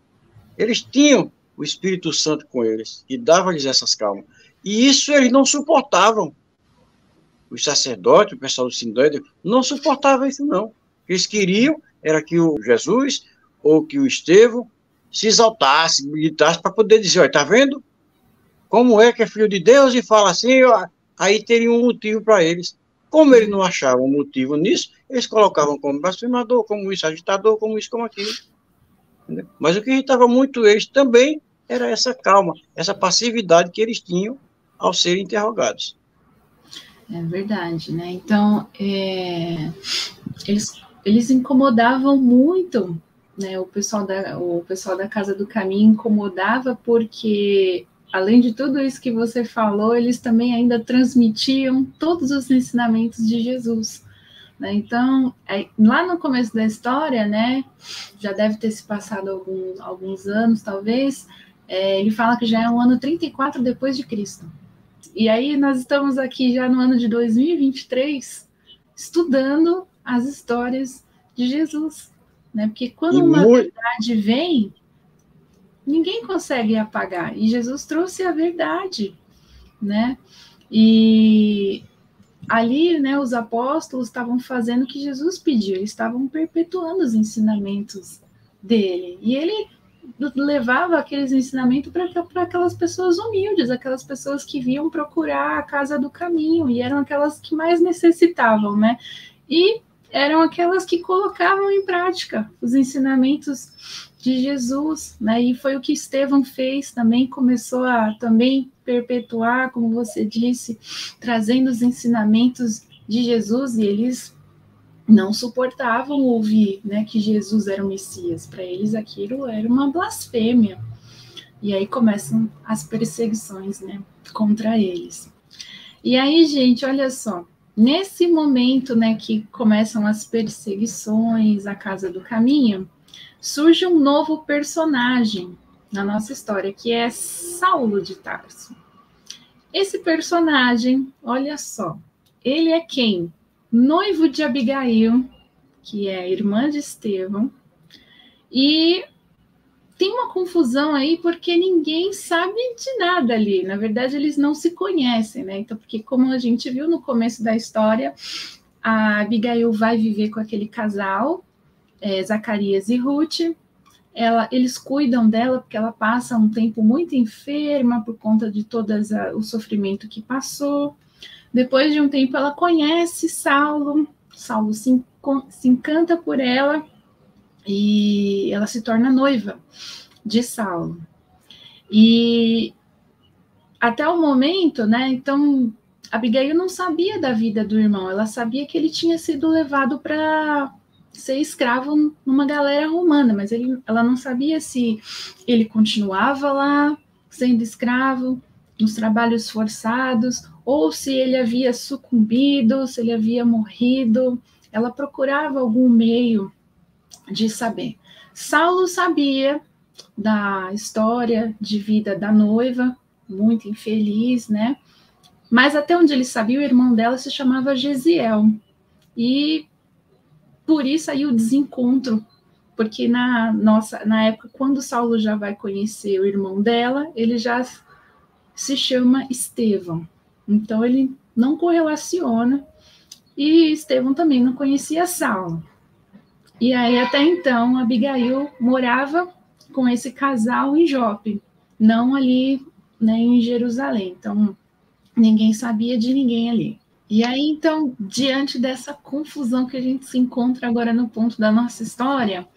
Speaker 2: Eles tinham o Espírito Santo com eles, e dava-lhes essas calmas. E isso eles não suportavam. Os sacerdotes, o pessoal do Sinédrio, não suportavam isso, não. O que eles queriam era que o Jesus ou que o Estevão se exaltasse, gritasse, para poder dizer: olha, está vendo como é que é filho de Deus? E fala assim, ó, aí teria um motivo para eles. Como eles não achavam motivo nisso, eles colocavam como blasfemador, como isso, agitador, como isso, como aquilo. Entendeu? Mas o que irritava muito eles também era essa calma, essa passividade que eles tinham ao serem interrogados.
Speaker 1: É verdade, né? Então, eles incomodavam muito, né? O pessoal da Casa do Caminho incomodava porque, além de tudo isso que você falou, eles também ainda transmitiam todos os ensinamentos de Jesus. Né? Então, lá no começo da história, né? Já deve ter se passado alguns anos, talvez. Ele fala que já é o ano 34 depois de Cristo. E aí nós estamos aqui já no ano de 2023 estudando as histórias de Jesus, né? Porque quando uma verdade vem, ninguém consegue apagar. E Jesus trouxe a verdade, né? E ali, né, os apóstolos estavam fazendo o que Jesus pediu, eles estavam perpetuando os ensinamentos dele. E ele levava aqueles ensinamentos para aquelas pessoas humildes, aquelas pessoas que vinham procurar a Casa do Caminho, e eram aquelas que mais necessitavam, né? E eram aquelas que colocavam em prática os ensinamentos de Jesus, né? E foi o que Estevão fez também, começou a também perpetuar, como você disse, trazendo os ensinamentos de Jesus, e eles não suportavam ouvir, né, que Jesus era o Messias. Para eles aquilo era uma blasfêmia. E aí começam as perseguições, né, contra eles. E aí, gente, olha só, nesse momento, né, que começam as perseguições à Casa do Caminho, surge um novo personagem na nossa história, que é Saulo de Tarso. Esse personagem, olha só, ele é quem? Noivo de Abigail, que é irmã de Estevão, e tem uma confusão aí porque ninguém sabe de nada ali. Na verdade, eles não se conhecem, né? Então, porque como a gente viu no começo da história, a Abigail vai viver com aquele casal, Zacarias e Ruth. Eles cuidam dela porque ela passa um tempo muito enferma por conta de todo o sofrimento que passou. Depois de um tempo, ela conhece Saulo. Saulo se encanta por ela e ela se torna noiva de Saulo. E até o momento, né? Então, Abigail não sabia da vida do irmão. Ela sabia que ele tinha sido levado para ser escravo numa galera romana, mas ela não sabia se ele continuava lá sendo escravo, nos trabalhos forçados, ou se ele havia sucumbido, se ele havia morrido. Ela procurava algum meio de saber. Saulo sabia da história de vida da noiva, muito infeliz, né? Mas até onde ele sabia, o irmão dela se chamava Gesiel. E por isso aí o desencontro, porque na época, quando Saulo já vai conhecer o irmão dela, ele já se chama Estevão. Então ele não correlaciona, e Estevão também não conhecia Saulo. E aí até então Abigail morava com esse casal em Jope, não ali, né, em Jerusalém. Então ninguém sabia de ninguém ali. E aí, então, diante dessa confusão que a gente se encontra agora no ponto da nossa história,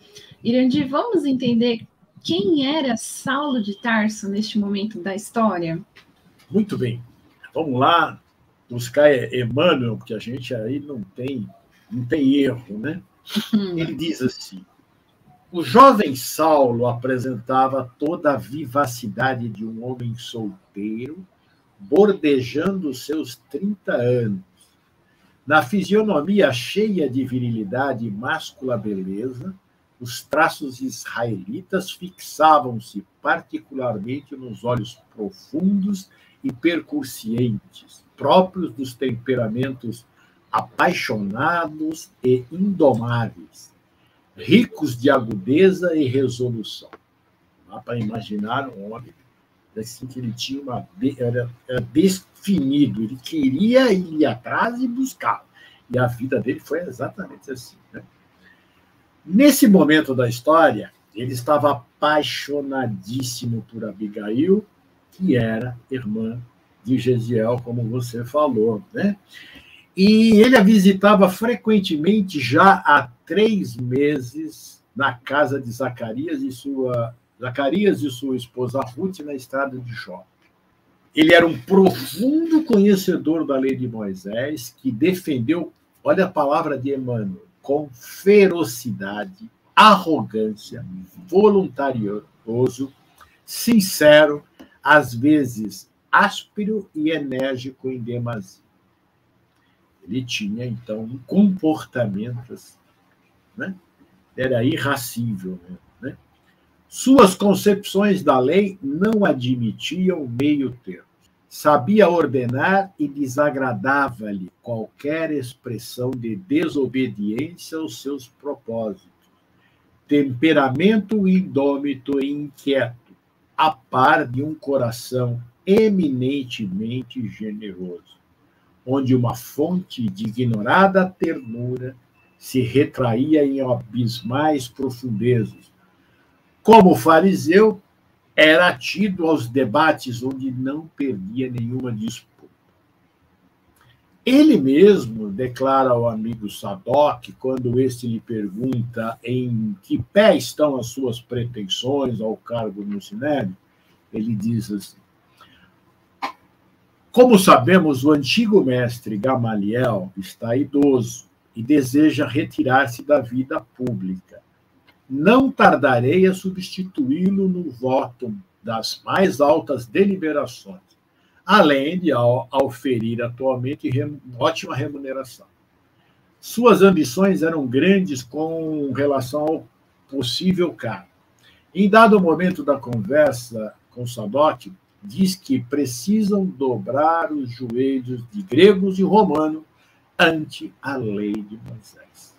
Speaker 1: Irandi, vamos entender quem era Saulo de Tarso neste momento da história?
Speaker 3: Muito bem. Vamos lá buscar Emmanuel, porque a gente aí não tem erro, né? Ele diz assim: o jovem Saulo apresentava toda a vivacidade de um homem solteiro, bordejando seus 30 anos. Na fisionomia cheia de virilidade e máscula beleza, os traços israelitas fixavam-se particularmente nos olhos profundos e percussientes, próprios dos temperamentos apaixonados e indomáveis, ricos de agudeza e resolução. Dá para imaginar um homem assim, que ele tinha era definido, ele queria ir atrás e buscar. E a vida dele foi exatamente assim, né? Nesse momento da história, ele estava apaixonadíssimo por Abigail, que era irmã de Gesiel, como você falou, né? E ele a visitava frequentemente já há 3 meses na casa de Zacarias e sua esposa Ruth na estrada de Jope. Ele era um profundo conhecedor da lei de Moisés, que defendeu, olha a palavra de Emmanuel, com ferocidade, arrogância, voluntarioso, sincero, às vezes áspero e enérgico em demasia. Ele tinha, então, um comportamento assim, né? Era irracível, né? Suas concepções da lei não admitiam meio termo. Sabia ordenar e desagradava-lhe qualquer expressão de desobediência aos seus propósitos. Temperamento indômito e inquieto, a par de um coração eminentemente generoso, onde uma fonte de ignorada ternura se retraía em abismais profundezas. Como fariseu, era tido aos debates onde não perdia nenhuma disputa. Ele mesmo declara ao amigo Sadoc, quando este lhe pergunta em que pé estão as suas pretensões ao cargo no Sinédrio, ele diz assim: como sabemos, o antigo mestre Gamaliel está idoso e deseja retirar-se da vida pública. Não tardarei a substituí-lo no voto das mais altas deliberações, além de oferir atualmente ótima remuneração. Suas ambições eram grandes com relação ao possível cargo. Em dado momento da conversa com Sadoc, diz que precisam dobrar os joelhos de gregos e romanos ante a lei de Moisés.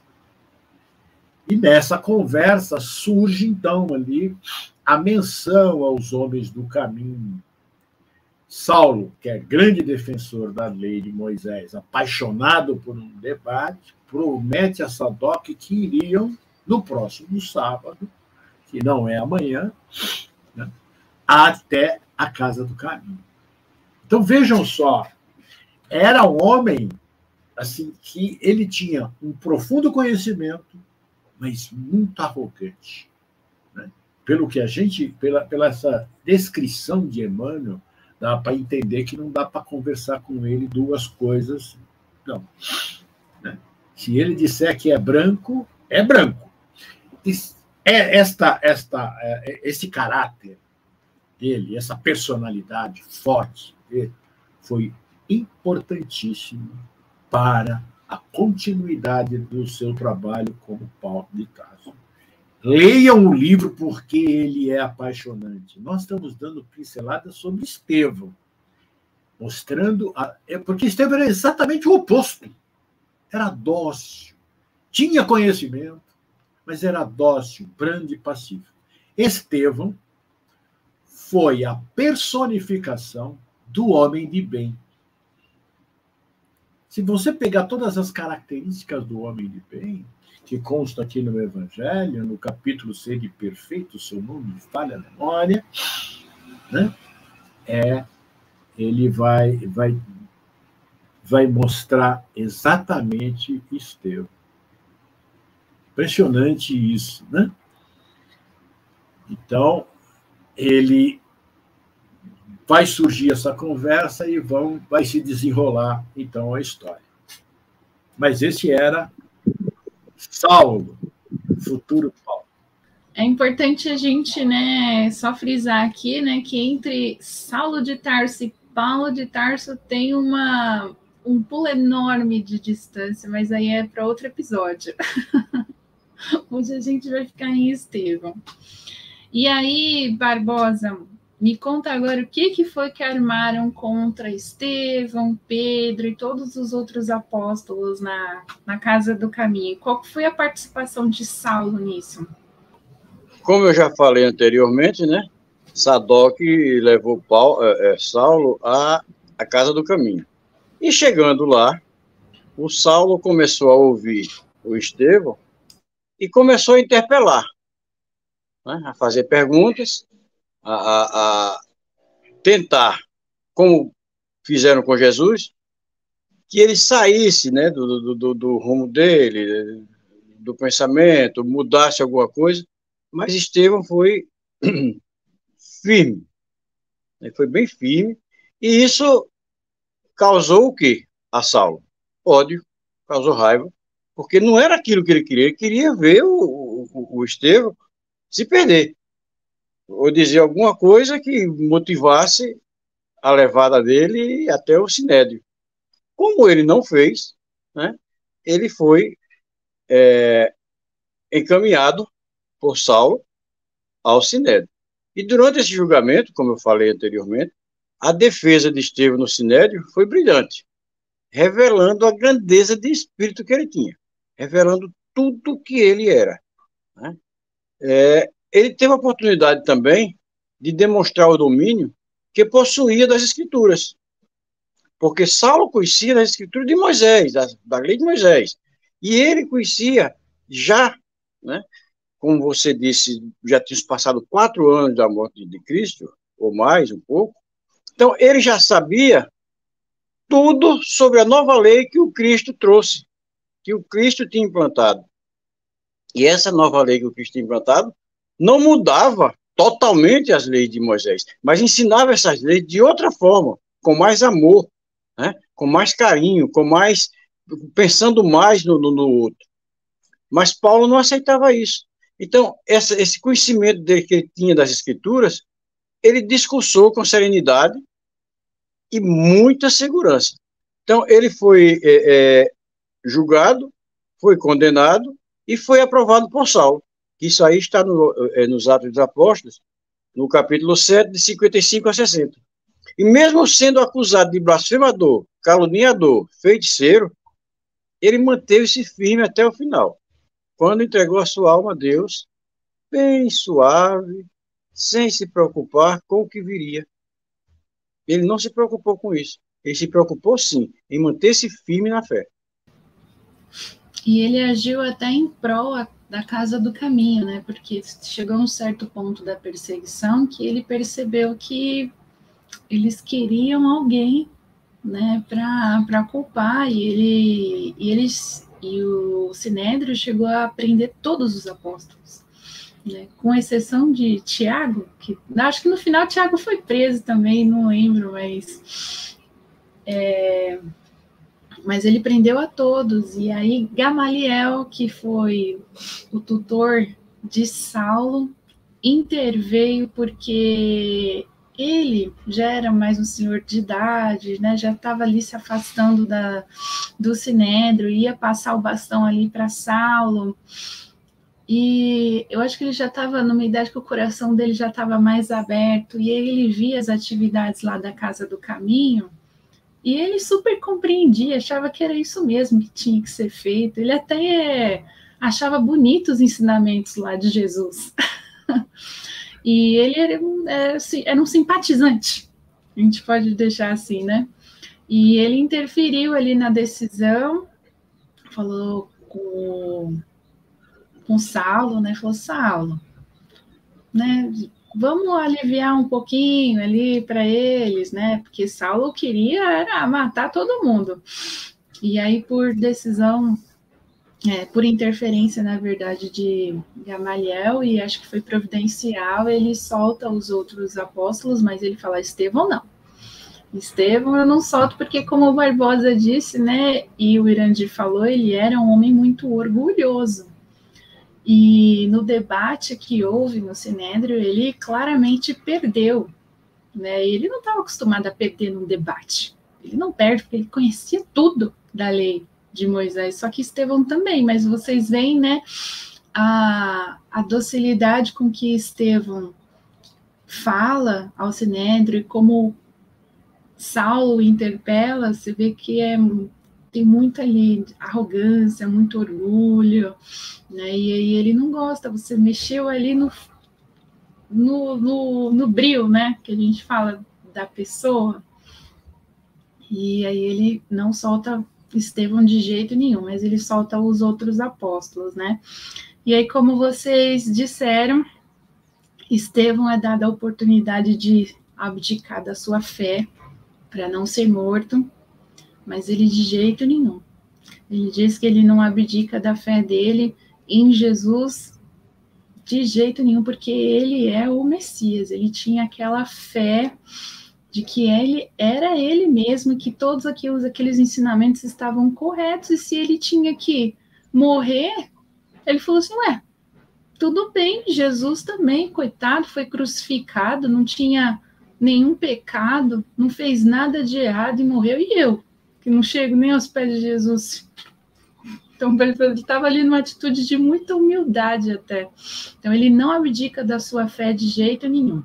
Speaker 3: E nessa conversa surge, então, ali a menção aos homens do caminho. Saulo, que é grande defensor da lei de Moisés, apaixonado por um debate, promete a Sadoc que iriam, no próximo sábado, que não é amanhã, né, até a casa do caminho. Então, vejam só, era um homem assim que ele tinha um profundo conhecimento, mas muito arrogante. Né? Pelo que a gente, pela essa descrição de Emmanuel, dá para entender que não dá para conversar com ele duas coisas, não. Né? Se ele disser que é branco, é branco. Esse caráter dele, essa personalidade forte dele, foi importantíssimo para a continuidade do seu trabalho como Paulo de Tarso. Leiam o livro porque ele é apaixonante. Nós estamos dando pinceladas sobre Estevão, mostrando... porque Estevão era exatamente o oposto. Era dócil, tinha conhecimento, mas era dócil, brando e pacífico. Estevão foi a personificação do homem de bem. Se você pegar todas as características do homem de bem, que consta aqui no Evangelho, no capítulo 6 de Perfeito, seu nome me falha a memória, né? Ele vai mostrar exatamente Estevão. Impressionante isso, né? Então, vai surgir essa conversa e vai se desenrolar, então, a história. Mas esse era Saulo, futuro Paulo.
Speaker 1: É importante a gente, né, só frisar aqui, né, que entre Saulo de Tarso e Paulo de Tarso tem um pulo enorme de distância, mas aí é para outro episódio. Hoje a gente vai ficar em Estevão. E aí, Barbosa, me conta agora o que foi que armaram contra Estevão, Pedro e todos os outros apóstolos na Casa do Caminho. Qual foi a participação de Saulo nisso?
Speaker 2: Como eu já falei anteriormente, né? Sadoc levou Saulo à Casa do Caminho. E chegando lá, o Saulo começou a ouvir o Estevão e começou a interpelar, né? A fazer perguntas, a tentar, como fizeram com Jesus, que ele saísse, né, do rumo dele, do pensamento, mudasse alguma coisa, mas Estevão foi firme, ele foi bem firme, e isso causou o quê? A Saulo? Ódio, causou raiva, porque não era aquilo que ele queria ver o Estevão se perder, ou dizer alguma coisa que motivasse a levada dele até o Sinédrio. Como ele não fez, né, ele foi encaminhado por Saulo ao Sinédrio. E durante esse julgamento, como eu falei anteriormente, a defesa de Estevão no Sinédrio foi brilhante, revelando a grandeza de espírito que ele tinha, revelando tudo o que ele era, né? Ele teve a oportunidade também de demonstrar o domínio que possuía das Escrituras, porque Saulo conhecia das Escrituras de Moisés, da lei de Moisés, e ele conhecia já, né, como você disse, já tinha passado 4 anos da morte de Cristo, ou mais, um pouco, então ele já sabia tudo sobre a nova lei que o Cristo trouxe, que o Cristo tinha implantado. E essa nova lei que o Cristo tinha implantado não mudava totalmente as leis de Moisés, mas ensinava essas leis de outra forma, com mais amor, né? Com mais carinho, pensando mais no outro. Mas Paulo não aceitava isso. Então, esse conhecimento dele que ele tinha das Escrituras, ele discursou com serenidade e muita segurança. Então, ele foi julgado, foi condenado e foi aprovado por Saulo. Isso aí está nos Atos dos Apóstolos, no capítulo 7, de 55 a 60. E mesmo sendo acusado de blasfemador, caluniador, feiticeiro, ele manteve-se firme até o final, quando entregou a sua alma a Deus, bem suave, sem se preocupar com o que viria. Ele não se preocupou com isso. Ele se preocupou, sim, em manter-se firme na fé.
Speaker 1: E ele agiu até em prol da casa do caminho, né? Porque chegou a um certo ponto da perseguição que ele percebeu que eles queriam alguém, né, para culpar, e o Sinédrio chegou a prender todos os apóstolos, né, com exceção de Tiago, que acho que no final Tiago foi preso também, não lembro, mas ele prendeu a todos. E aí Gamaliel, que foi o tutor de Saulo, interveio porque ele já era mais um senhor de idade, né, já estava ali se afastando do Sinédrio, ia passar o bastão ali para Saulo, e eu acho que ele já estava numa idade que o coração dele já estava mais aberto, e ele via as atividades lá da Casa do Caminho, e ele super compreendia, achava que era isso mesmo que tinha que ser feito. Ele até achava bonitos os ensinamentos lá de Jesus. E ele era um simpatizante, a gente pode deixar assim, né? E ele interferiu ali na decisão, falou com Saulo, né? Falou, Saulo, né? Vamos aliviar um pouquinho ali para eles, né? Porque Saulo queria matar todo mundo. E aí, por decisão, por interferência, na verdade, de Gamaliel, e acho que foi providencial, ele solta os outros apóstolos, mas ele fala, Estevão não. Estevão eu não solto, porque como o Barbosa disse, né, e o Irandir falou, ele era um homem muito orgulhoso. E no debate que houve no Sinédrio, ele claramente perdeu, né? Ele não estava acostumado a perder num debate. Ele não perde, porque ele conhecia tudo da lei de Moisés, só que Estevão também, mas vocês veem, né, a docilidade com que Estevão fala ao Sinédrio, e como Saulo interpela, você vê que tem muita ali arrogância, muito orgulho, né? E aí ele não gosta, você mexeu ali no brio, né, que a gente fala da pessoa, e aí ele não solta Estevão de jeito nenhum, mas ele solta os outros apóstolos, né? E aí, como vocês disseram, Estevão é dado a oportunidade de abdicar da sua fé para não ser morto, mas ele de jeito nenhum. Ele diz que ele não abdica da fé dele em Jesus de jeito nenhum, porque ele é o Messias, ele tinha aquela fé de que ele era ele mesmo, que todos aqueles ensinamentos estavam corretos, e se ele tinha que morrer, ele falou assim, tudo bem, Jesus também, coitado, foi crucificado, não tinha nenhum pecado, não fez nada de errado e morreu, e eu, que não chego nem aos pés de Jesus. Então, ele estava ali numa atitude de muita humildade até. Então, ele não abdica da sua fé de jeito nenhum.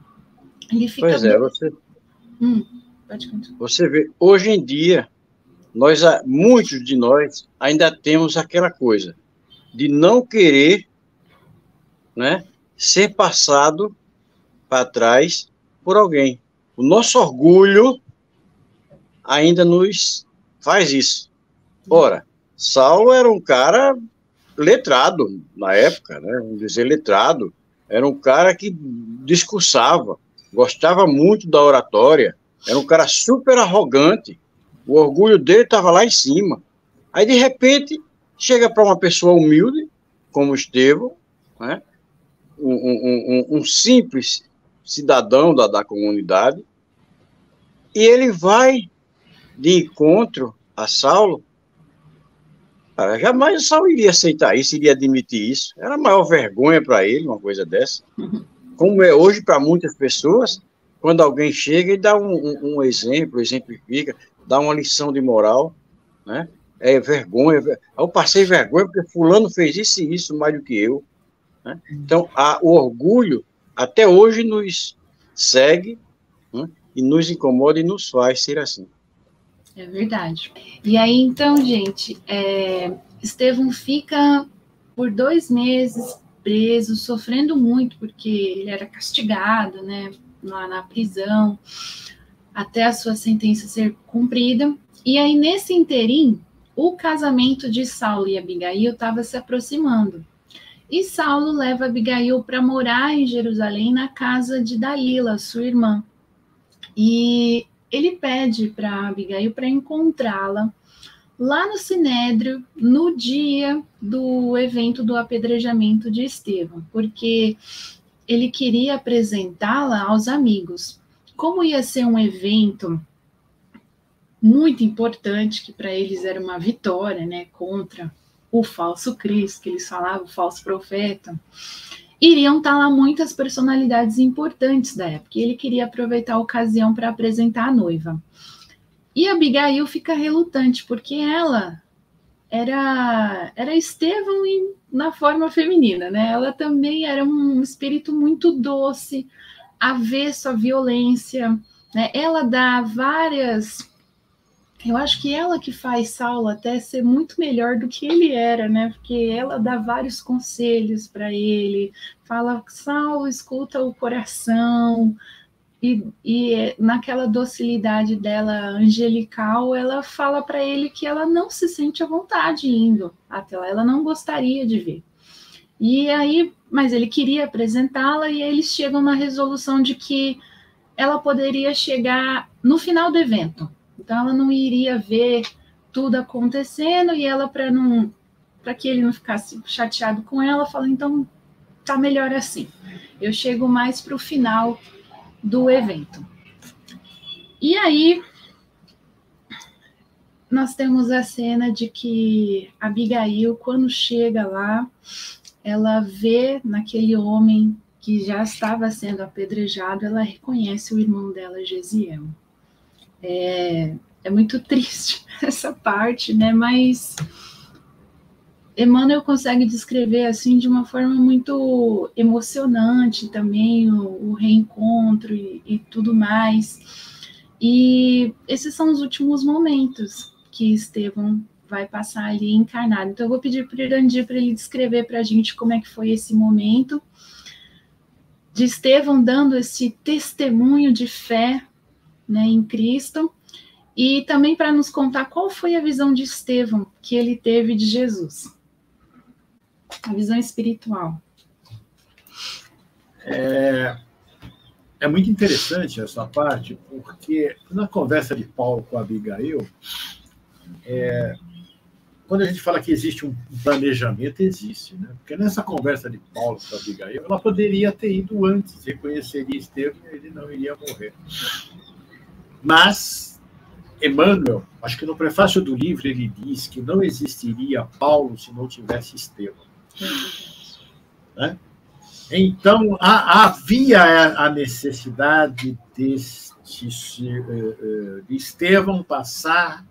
Speaker 1: Ele fica...
Speaker 2: Pois é, você vê, hoje em dia, muitos de nós ainda temos aquela coisa de não querer, né, ser passado para trás por alguém. O nosso orgulho ainda nos faz isso. Ora, Saulo era um cara letrado na época, né? Vamos dizer letrado. Era um cara que discursava, gostava muito da oratória, era um cara super arrogante, O orgulho dele estava lá em cima. Aí, de repente, chega para uma pessoa humilde, como Estevão, né? Um simples cidadão da comunidade, e ele vai de encontro a Saulo. Cara, jamais Saulo iria aceitar isso, iria admitir isso. Era a maior vergonha para ele, uma coisa dessa. Como é hoje para muitas pessoas, quando alguém chega e dá um exemplo, exemplifica, dá uma lição de moral, né? É vergonha. Eu passei vergonha porque fulano fez isso e isso mais do que eu. Né? Então, o orgulho até hoje nos segue, né? E nos incomoda e nos faz ser assim.
Speaker 1: É verdade. E aí, então, gente, Estevão fica por 2 meses preso, sofrendo muito, porque ele era castigado, né, lá na prisão, até a sua sentença ser cumprida. E aí, nesse interim, o casamento de Saulo e Abigail estava se aproximando. E Saulo leva Abigail para morar em Jerusalém, na casa de Dalila, sua irmã. E ele pede para Abigail para encontrá-la lá no Sinédrio, no dia do evento do apedrejamento de Estevão, porque ele queria apresentá-la aos amigos. Como ia ser um evento muito importante, que para eles era uma vitória, né, contra o falso Cristo, que eles falavam, o falso profeta, iriam estar lá muitas personalidades importantes da época, e ele queria aproveitar a ocasião para apresentar a noiva. E Abigail fica relutante, porque ela era Estevão na forma feminina, né? Ela também era um espírito muito doce, avesso à violência, né? Ela dá várias... Eu acho que ela que faz Saulo até ser muito melhor do que ele era, né? Porque ela dá vários conselhos para ele, fala, Saulo, escuta o coração, e naquela docilidade dela angelical, ela fala para ele que ela não se sente à vontade indo até lá, ela não gostaria de ver. E aí, mas ele queria apresentá-la, e aí eles chegam na resolução de que ela poderia chegar no final do evento. Então, ela não iria ver tudo acontecendo, e ela, para que ele não ficasse chateado com ela, fala, então, tá melhor assim. Eu chego mais para o final do evento. E aí, nós temos a cena de que Abigail, quando chega lá, ela vê naquele homem que já estava sendo apedrejado, ela reconhece o irmão dela, Gesiel. É muito triste essa parte, né? Mas Emmanuel consegue descrever assim de uma forma muito emocionante também o reencontro e tudo mais. E esses são os últimos momentos que Estevão vai passar ali encarnado. Então eu vou pedir para o Irandir para ele descrever para a gente como é que foi esse momento de Estevão dando esse testemunho de fé, né, em Cristo, e também para nos contar qual foi a visão de Estevão que ele teve de Jesus. A visão espiritual.
Speaker 3: É muito interessante essa parte, porque na conversa de Paulo com Abigail, quando a gente fala que existe um planejamento, existe, né? Porque nessa conversa de Paulo com Abigail, ela poderia ter ido antes, reconheceria Estevão e ele não iria morrer. Mas Emmanuel, acho que no prefácio do livro, ele diz que não existiria Paulo se não tivesse Estevão. Né? Então, havia a necessidade de Estevão passar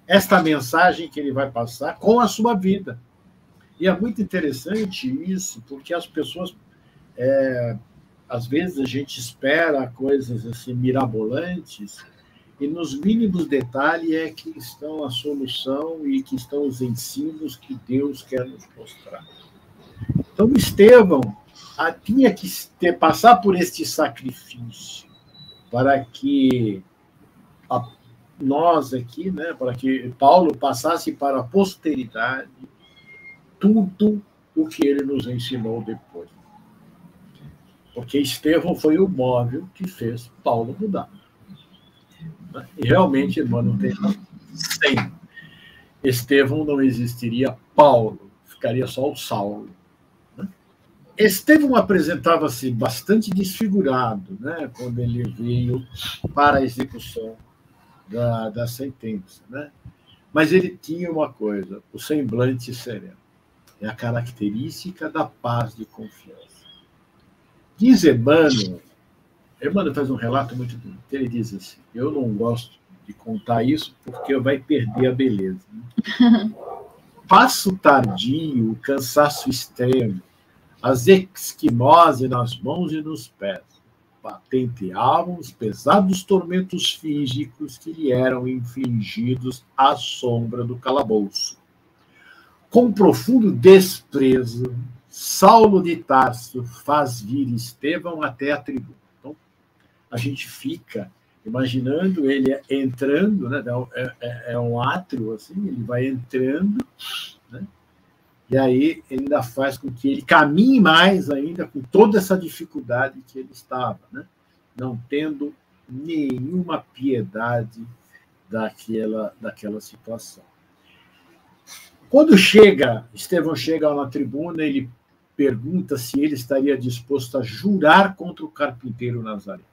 Speaker 3: esta mensagem que ele vai passar com a sua vida. E é muito interessante isso, porque as pessoas, às vezes, a gente espera coisas assim mirabolantes, e nos mínimos detalhes é que estão a solução e que estão os ensinos que Deus quer nos mostrar. Então, Estevão tinha que passar por este sacrifício para que nós aqui, né, para que Paulo passasse para a posteridade tudo o que ele nos ensinou depois. Porque Estevão foi o móvel que fez Paulo mudar. Né? E realmente, Emmanuel tem sem Estevão não existiria Paulo, ficaria só o Saulo. Né? Estevão apresentava-se bastante desfigurado, né, quando ele veio para a execução da sentença. Né? Mas ele tinha uma coisa, o semblante sereno. É a característica da paz de confiança. Diz Emmanuel faz um relato muito bonito. Ele diz assim, eu não gosto de contar isso porque vai perder a beleza. Né? Passo tardio, cansaço extremo, as esquimose nas mãos e nos pés, patenteavam os pesados tormentos físicos que lhe eram infligidos à sombra do calabouço. Com profundo desprezo, Saulo de Tarso faz vir Estevão até a tribuna. Então, a gente fica imaginando ele entrando, né? É um átrio, assim, ele vai entrando, né? E aí ele ainda faz com que ele caminhe mais ainda com toda essa dificuldade que ele estava, né? Não tendo nenhuma piedade daquela situação. Quando Estevão chega na tribuna, ele pergunta se ele estaria disposto a jurar contra o carpinteiro Nazareno.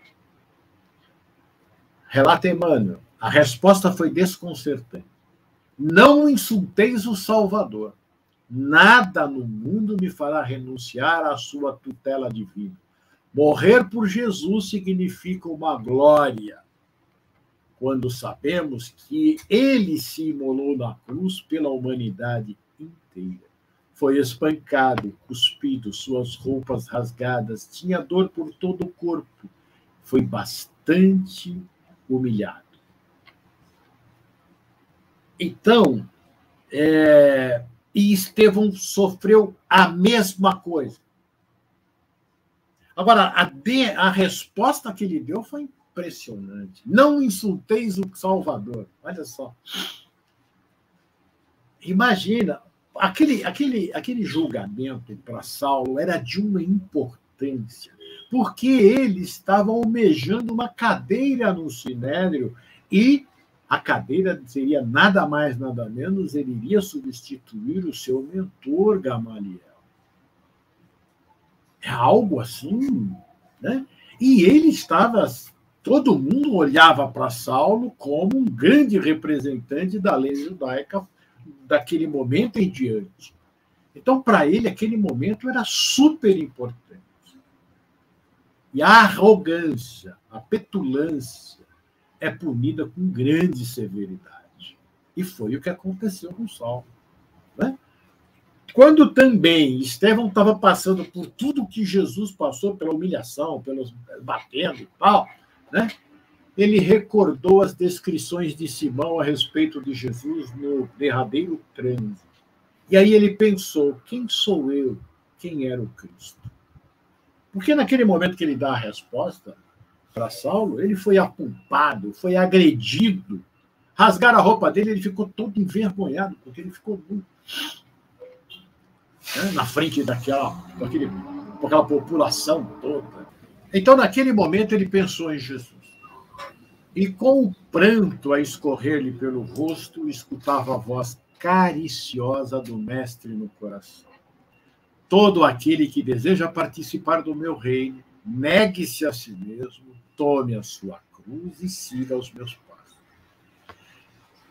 Speaker 3: Relata Emmanuel, a resposta foi desconcertante. Não insulteis o Salvador. Nada no mundo me fará renunciar à sua tutela divina. Morrer por Jesus significa uma glória, quando sabemos que ele se imolou na cruz pela humanidade inteira. Foi espancado, cuspido, suas roupas rasgadas, tinha dor por todo o corpo. Foi bastante humilhado. Então, e Estevão sofreu a mesma coisa. Agora, a resposta que ele deu foi impressionante. Não insulteis o Salvador. Olha só. Imagina, aquele julgamento para Saulo era de uma importância, porque ele estava almejando uma cadeira no Sinédrio e a cadeira seria nada mais, nada menos, ele iria substituir o seu mentor Gamaliel. É algo assim, né? E ele estava... Todo mundo olhava para Saulo como um grande representante da lei judaica daquele momento em diante. Então, para ele, aquele momento era super importante. E a arrogância, a petulância é punida com grande severidade. E foi o que aconteceu com Saulo. Né? Quando também Estevão estava passando por tudo que Jesus passou, pela humilhação, pelos batendo e tal, né? Ele recordou as descrições de Simão a respeito de Jesus no derradeiro trânsito. E aí ele pensou, quem sou eu? Quem era o Cristo? Porque naquele momento que ele dá a resposta para Saulo, ele foi apumpado, foi agredido. Rasgaram a roupa dele, ele ficou todo envergonhado, porque ele ficou nu. Na frente daquela população toda. Então, naquele momento, ele pensou em Jesus. E com o pranto a escorrer-lhe pelo rosto, escutava a voz cariciosa do Mestre no coração. Todo aquele que deseja participar do meu reino, negue-se a si mesmo, tome a sua cruz e siga os meus passos.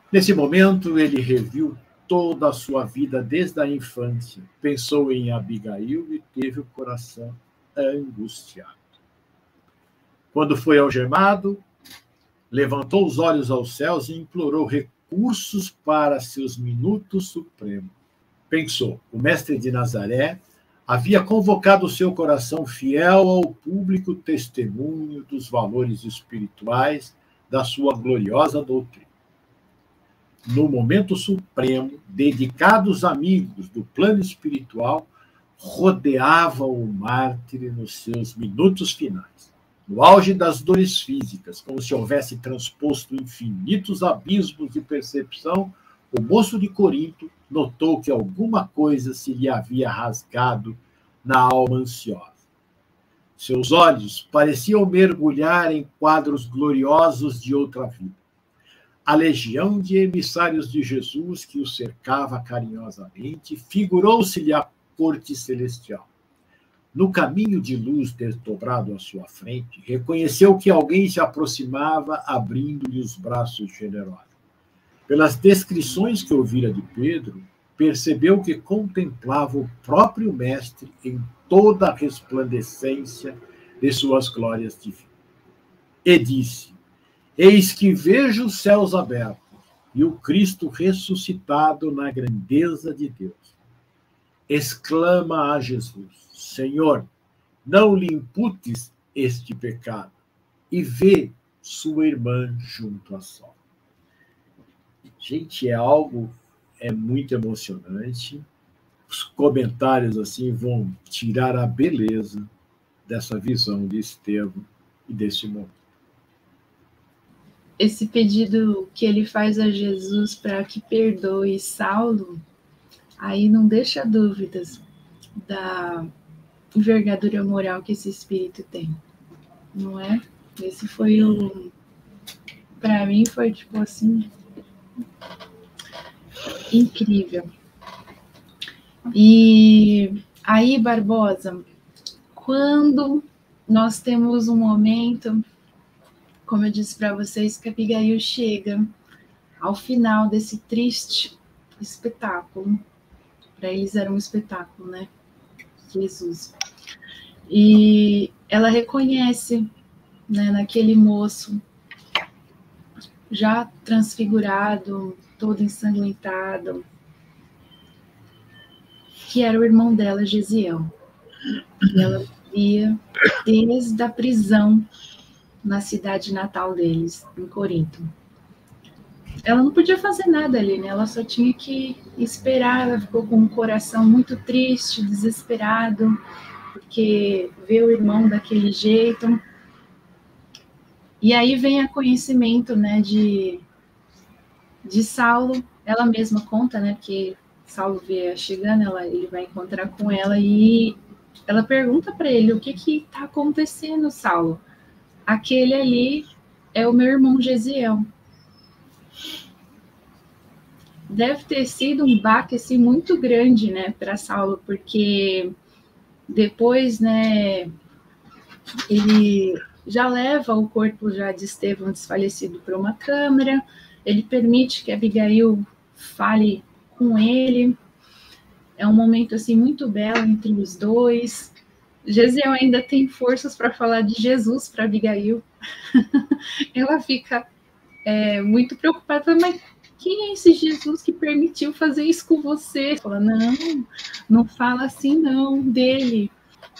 Speaker 3: Nesse momento, ele reviu toda a sua vida desde a infância, pensou em Abigail e teve o coração angustiado. Quando foi algemado, levantou os olhos aos céus e implorou recursos para seus minutos supremos. Pensou, o mestre de Nazaré havia convocado o seu coração fiel ao público testemunho dos valores espirituais da sua gloriosa doutrina. No momento supremo, dedicados amigos do plano espiritual rodeavam o mártir nos seus minutos finais. No auge das dores físicas, como se houvesse transposto infinitos abismos de percepção, o moço de Corinto notou que alguma coisa se lhe havia rasgado na alma ansiosa. Seus olhos pareciam mergulhar em quadros gloriosos de outra vida. a legião de emissários de Jesus que o cercava carinhosamente, figurou-se-lhe a corte celestial. No caminho de luz desdobrado à sua frente, reconheceu que alguém se aproximava, abrindo-lhe os braços generosos. Pelas descrições que ouvira de Pedro, percebeu que contemplava o próprio Mestre em toda a resplandecência de suas glórias divinas. E disse: eis que vejo os céus abertos e o Cristo ressuscitado na grandeza de Deus. Exclama a Jesus: Senhor, não lhe imputes este pecado, e vê sua irmã junto a sol. Gente, é muito emocionante. Os comentários assim vão tirar a beleza dessa visão de Estevão e desse momento.
Speaker 1: Esse pedido que ele faz a Jesus para que perdoe Saulo, aí não deixa dúvidas da envergadura moral que esse espírito tem, não é? Esse foi para mim foi tipo assim, incrível. E aí, Barbosa, quando nós temos um momento, como eu disse para vocês, que Abigail chega ao final desse triste espetáculo. Para eles era um espetáculo, né? Jesus. E ela reconhece, né, naquele moço já transfigurado, todo ensanguentado, que era o irmão dela, Gesiel. E ela via desde a prisão na cidade natal deles, em Corinto. Ela não podia fazer nada ali, né? Ela só tinha que esperar. Ela ficou com o coração muito triste, desesperado, porque vê o irmão daquele jeito. E aí vem a conhecimento, né, de Saulo. Ela mesma conta, né, que Saulo vê chegando, ele vai encontrar com ela e ela pergunta para ele: o que está acontecendo, Saulo? Aquele ali é o meu irmão Gesiel. Deve ter sido um baque assim, muito grande, né, para Saulo, porque depois, né, ele já leva o corpo já de Estevão desfalecido para uma câmara, ele permite que Abigail fale com ele, é um momento assim muito belo entre os dois. Gesiel ainda tem forças para falar de Jesus para Abigail. Ela fica muito preocupada, mas quem é esse Jesus que permitiu fazer isso com você? Fala, não fala assim não dele.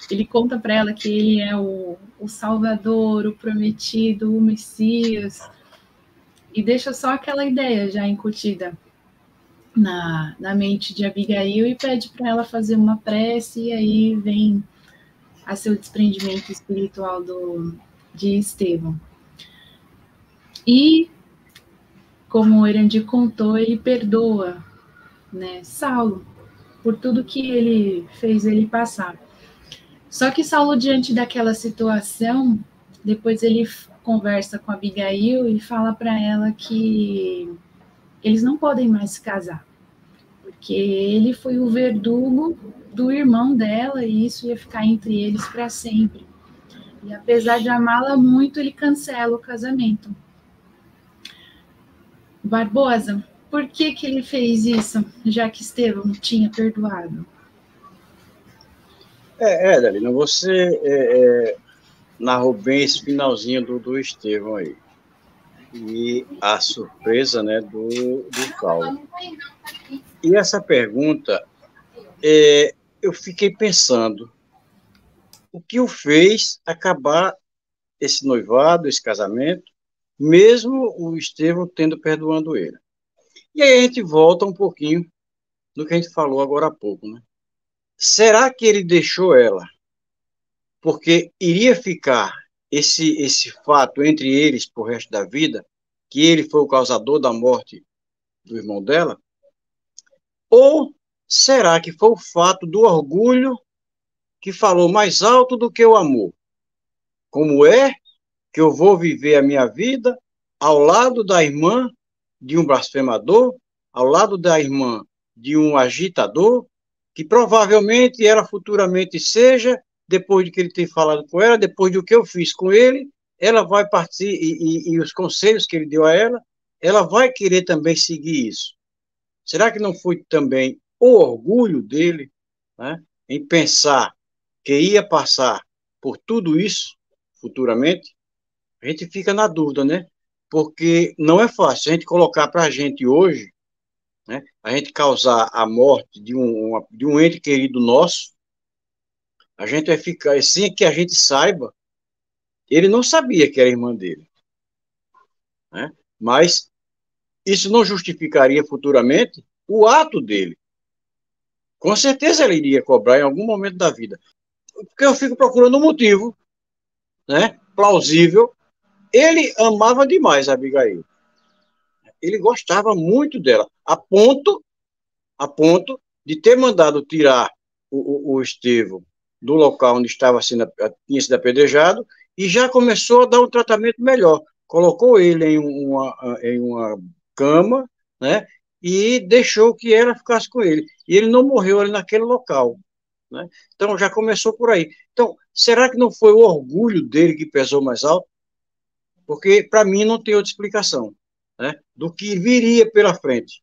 Speaker 1: Ele conta para ela que ele é o Salvador, o prometido, o Messias, e deixa só aquela ideia já incutida na mente de Abigail e pede para ela fazer uma prece, e aí vem a seu desprendimento espiritual de Estevão. E, como o Erandi contou, ele perdoa, né, Saulo por tudo que ele fez ele passar. Só que Saulo, diante daquela situação, depois ele conversa com Abigail e fala para ela que eles não podem mais se casar, porque ele foi o verdugo do irmão dela e isso ia ficar entre eles para sempre. E apesar de amá-la muito, ele cancela o casamento. Barbosa, por que ele fez isso, já que Estevão tinha perdoado?
Speaker 2: Dalina, você narrou bem esse finalzinho do Estevão aí. E a surpresa, né, do Saulo. E essa pergunta, eu fiquei pensando, o que o fez acabar esse noivado, esse casamento, mesmo o Estevão tendo perdoando ele. E aí a gente volta um pouquinho no que a gente falou agora há pouco, né? Será que ele deixou ela porque iria ficar esse fato entre eles pro resto da vida, que ele foi o causador da morte do irmão dela? Ou será que foi o fato do orgulho que falou mais alto do que o amor? Como é que eu vou viver a minha vida ao lado da irmã de um blasfemador, ao lado da irmã de um agitador, que provavelmente ela futuramente seja, depois de que ele ter falado com ela, depois do que eu fiz com ele, ela vai partir, e os conselhos que ele deu a ela vai querer também seguir isso. Será que não foi também o orgulho dele, né, em pensar que ia passar por tudo isso futuramente? A gente fica na dúvida, né? Porque não é fácil a gente colocar para a gente hoje, né, a gente causar a morte de um ente querido nosso, a gente vai ficar, sem que a gente saiba, ele não sabia que era irmã dele, né? Mas isso não justificaria futuramente o ato dele. Com certeza ele iria cobrar em algum momento da vida. Porque eu fico procurando um motivo, né, plausível. Ele amava demais a Abigail. Ele gostava muito dela, a ponto de ter mandado tirar o Estevão do local onde tinha sido apedrejado e já começou a dar um tratamento melhor. Colocou ele em uma cama, né, e deixou que ela ficasse com ele. E ele não morreu ali naquele local, né? Então já começou por aí. Então, será que não foi o orgulho dele que pesou mais alto? Porque, para mim, não tem outra explicação, né, do que viria pela frente,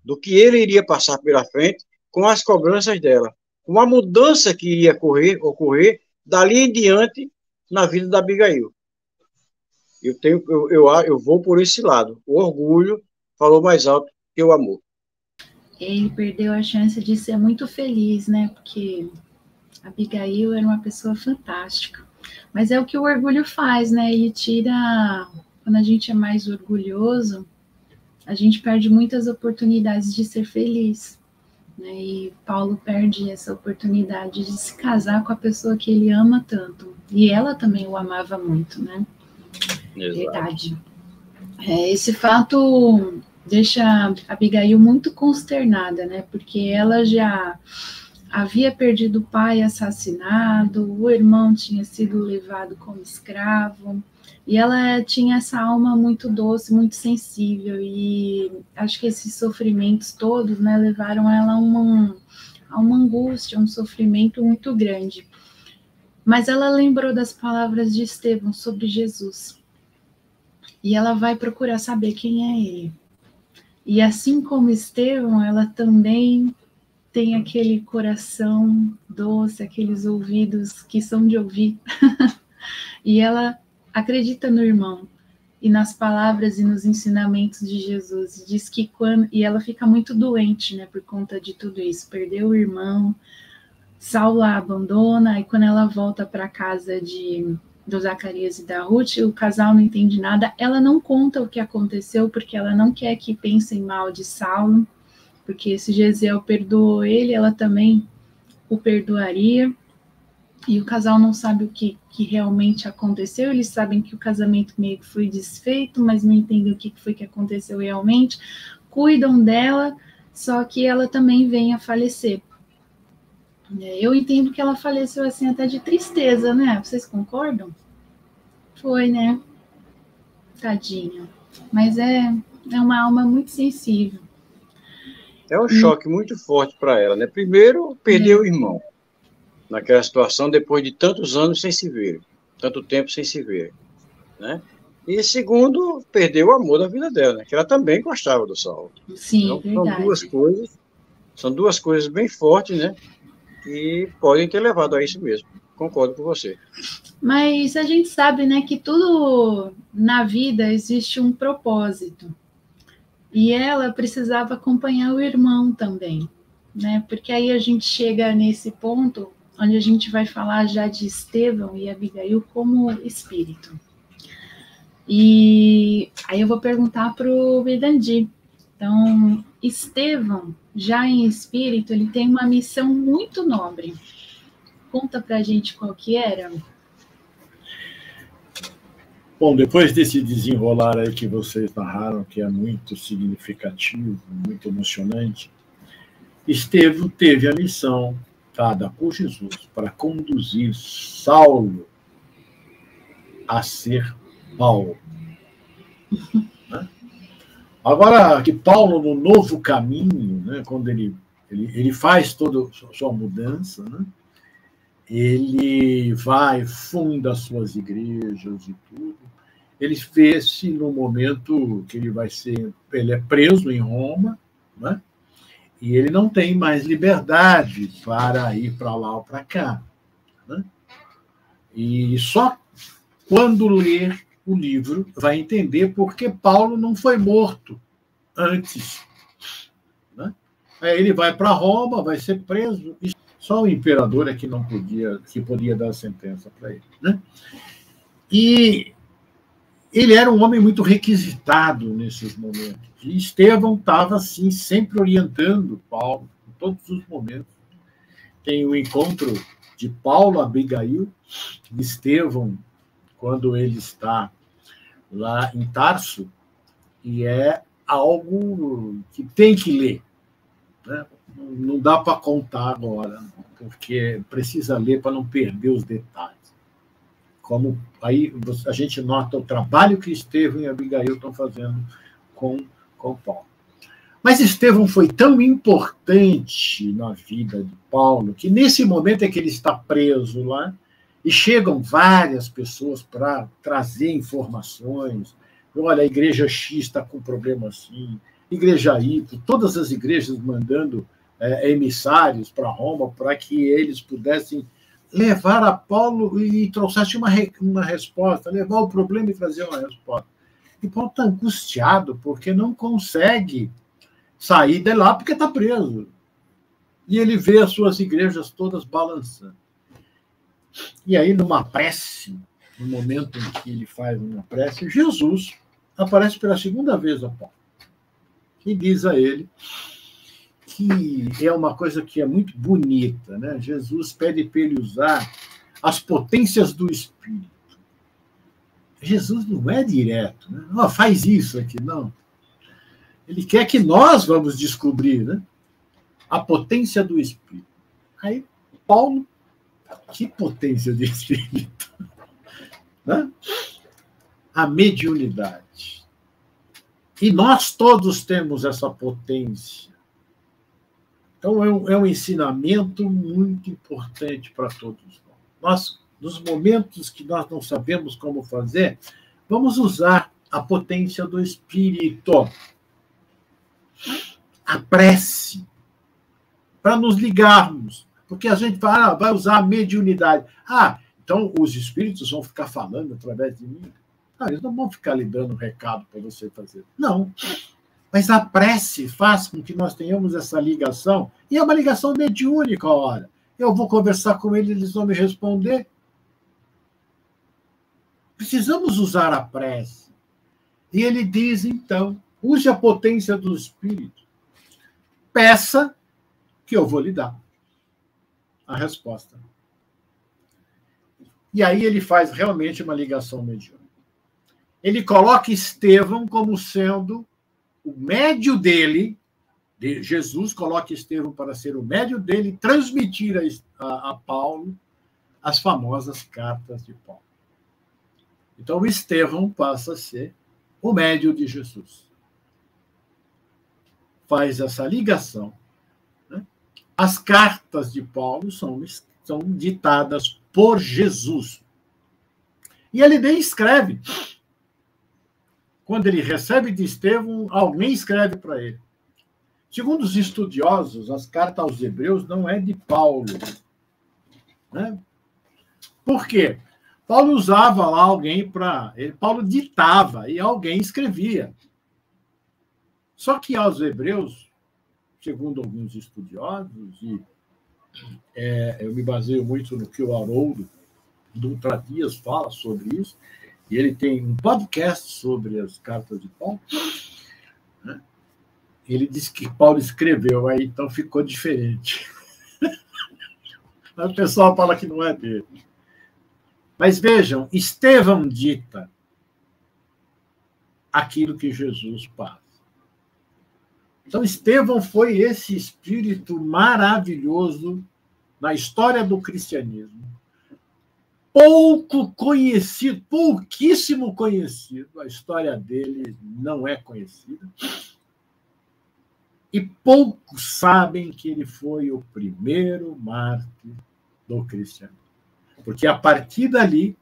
Speaker 2: do que ele iria passar pela frente com as cobranças dela, com a mudança que iria ocorrer dali em diante na vida da Abigail. Eu vou por esse lado. O orgulho falou mais alto que o amor.
Speaker 1: Ele perdeu a chance de ser muito feliz, né? Porque a Abigail era uma pessoa fantástica. Mas é o que o orgulho faz, né? Ele tira... Quando a gente é mais orgulhoso, a gente perde muitas oportunidades de ser feliz, né? E Paulo perde essa oportunidade de se casar com a pessoa que ele ama tanto. E ela também o amava muito, né? Exato. Verdade. Esse fato deixa a Abigail muito consternada, né? Porque ela já havia perdido o pai assassinado, o irmão tinha sido levado como escravo, e ela tinha essa alma muito doce, muito sensível, e acho que esses sofrimentos todos, né, levaram ela a uma angústia, um sofrimento muito grande. Mas ela lembrou das palavras de Estevão sobre Jesus, e ela vai procurar saber quem é ele. E assim como Estevão, ela também tem aquele coração doce, aqueles ouvidos que são de ouvir. E ela acredita no irmão e nas palavras e nos ensinamentos de Jesus. Diz que e ela fica muito doente, né, por conta de tudo isso. Perdeu o irmão, Saulo a abandona, e quando ela volta para a casa do Zacarias e da Ruth, o casal não entende nada. Ela não conta o que aconteceu, porque ela não quer que pensem mal de Saulo, porque se Jezeel perdoou ele, ela também o perdoaria, e o casal não sabe o que realmente aconteceu. Eles sabem que o casamento meio que foi desfeito, mas não entendem o que foi que aconteceu realmente, cuidam dela, só que ela também vem a falecer. Eu entendo que ela faleceu assim até de tristeza, né? Vocês concordam? Foi, né? Tadinha. Mas é uma alma muito sensível.
Speaker 2: É um choque muito forte para ela, né? Primeiro, perdeu o irmão naquela situação, depois de tantos anos sem se ver, tanto tempo sem se ver, né? E segundo, perdeu o amor da vida dela, né? Que ela também gostava do Saulo.
Speaker 1: Sim,
Speaker 2: então,
Speaker 1: verdade.
Speaker 2: São duas coisas bem fortes, né? Que podem ter levado a isso mesmo. Concordo com você.
Speaker 1: Mas a gente sabe, né, que tudo na vida existe um propósito. E ela precisava acompanhar o irmão também, né? Porque aí a gente chega nesse ponto onde a gente vai falar já de Estevão e Abigail como espírito. E aí eu vou perguntar para o Vedandi. Então, Estevão, já em espírito, ele tem uma missão muito nobre. Conta para a gente qual que era.
Speaker 3: Bom, depois desse desenrolar aí que vocês narraram, que é muito significativo, muito emocionante, Estevão teve a missão dada por Jesus para conduzir Saulo a ser Paulo. Né? Agora, que Paulo, no novo caminho, né, quando ele faz toda a sua mudança, né, ele vai, funda as suas igrejas e tudo. Ele vê-se no momento que ele é preso em Roma, né, e ele não tem mais liberdade para ir para lá ou para cá, né? E só quando ler o livro vai entender por que Paulo não foi morto antes, né? Aí ele vai para Roma, vai ser preso, e só o imperador é que não podia dar a sentença para ele, né? E ele era um homem muito requisitado nesses momentos. E Estevão estava, assim, sempre orientando Paulo, em todos os momentos. Tem o encontro de Paulo, Abigail, de Estevão, quando ele está lá em Tarso, e é algo que tem que ler, né? Não dá para contar agora, porque precisa ler para não perder os detalhes. Como aí a gente nota o trabalho que Estevão e Abigail estão fazendo com Paulo. Mas Estevão foi tão importante na vida de Paulo que nesse momento é que ele está preso lá e chegam várias pessoas para trazer informações. Olha, a igreja X está com problema assim, igreja Y, todas as igrejas mandando emissários para Roma para que eles pudessem levar a Paulo e trouxesse uma resposta, levar o problema e trazer uma resposta. E Paulo está angustiado porque não consegue sair de lá porque está preso. E ele vê as suas igrejas todas balançando. E aí, numa prece, no momento em que ele faz uma prece, Jesus aparece pela segunda vez a Paulo e diz a ele que é uma coisa que é muito bonita, né? Jesus pede para ele usar as potências do Espírito. Jesus não é direto, né? Oh, faz isso aqui, não. Ele quer que nós vamos descobrir, né, a potência do Espírito. Aí, Paulo, que potência de Espírito? Né? A mediunidade. E nós todos temos essa potência. Então, é um ensinamento muito importante para todos nós. Nos momentos que nós não sabemos como fazer, vamos usar a potência do Espírito. A prece, para nos ligarmos. Porque a gente vai usar a mediunidade. Então os espíritos vão ficar falando através de mim? Não, eles não vão ficar lhe dando recado para você fazer. Não. Mas a prece faz com que nós tenhamos essa ligação, e é uma ligação mediúnica, ora. Eu vou conversar com eles, eles vão me responder. Precisamos usar a prece. E ele diz, então, use a potência do Espírito. Peça que eu vou lhe dar a resposta. E aí ele faz realmente uma ligação mediúnica. Ele coloca Estevão como sendo o médio dele, Jesus coloca Estevão para ser o médio dele, transmitir a Paulo as famosas cartas de Paulo. Então, Estevão passa a ser o médio de Jesus. Faz essa ligação. Né? As cartas de Paulo são ditadas por Jesus. E ele nem escreve. Quando ele recebe de Estevão, alguém escreve para ele. Segundo os estudiosos, as cartas aos Hebreus não é de Paulo. Né? Por quê? Paulo usava lá alguém para... Paulo ditava e alguém escrevia. Só que aos Hebreus, segundo alguns estudiosos, e eu me baseio muito no que o Haroldo Dutra Dias fala sobre isso, e ele tem um podcast sobre as cartas de Paulo, né? Ele disse que Paulo escreveu, aí então ficou diferente. O pessoal fala que não é dele. Mas vejam, Estevão dita aquilo que Jesus passa. Então, Estevão foi esse espírito maravilhoso na história do cristianismo, pouco conhecido, pouquíssimo conhecido. A história dele não é conhecida. E poucos sabem que ele foi o primeiro mártir do cristianismo. Porque a partir dali,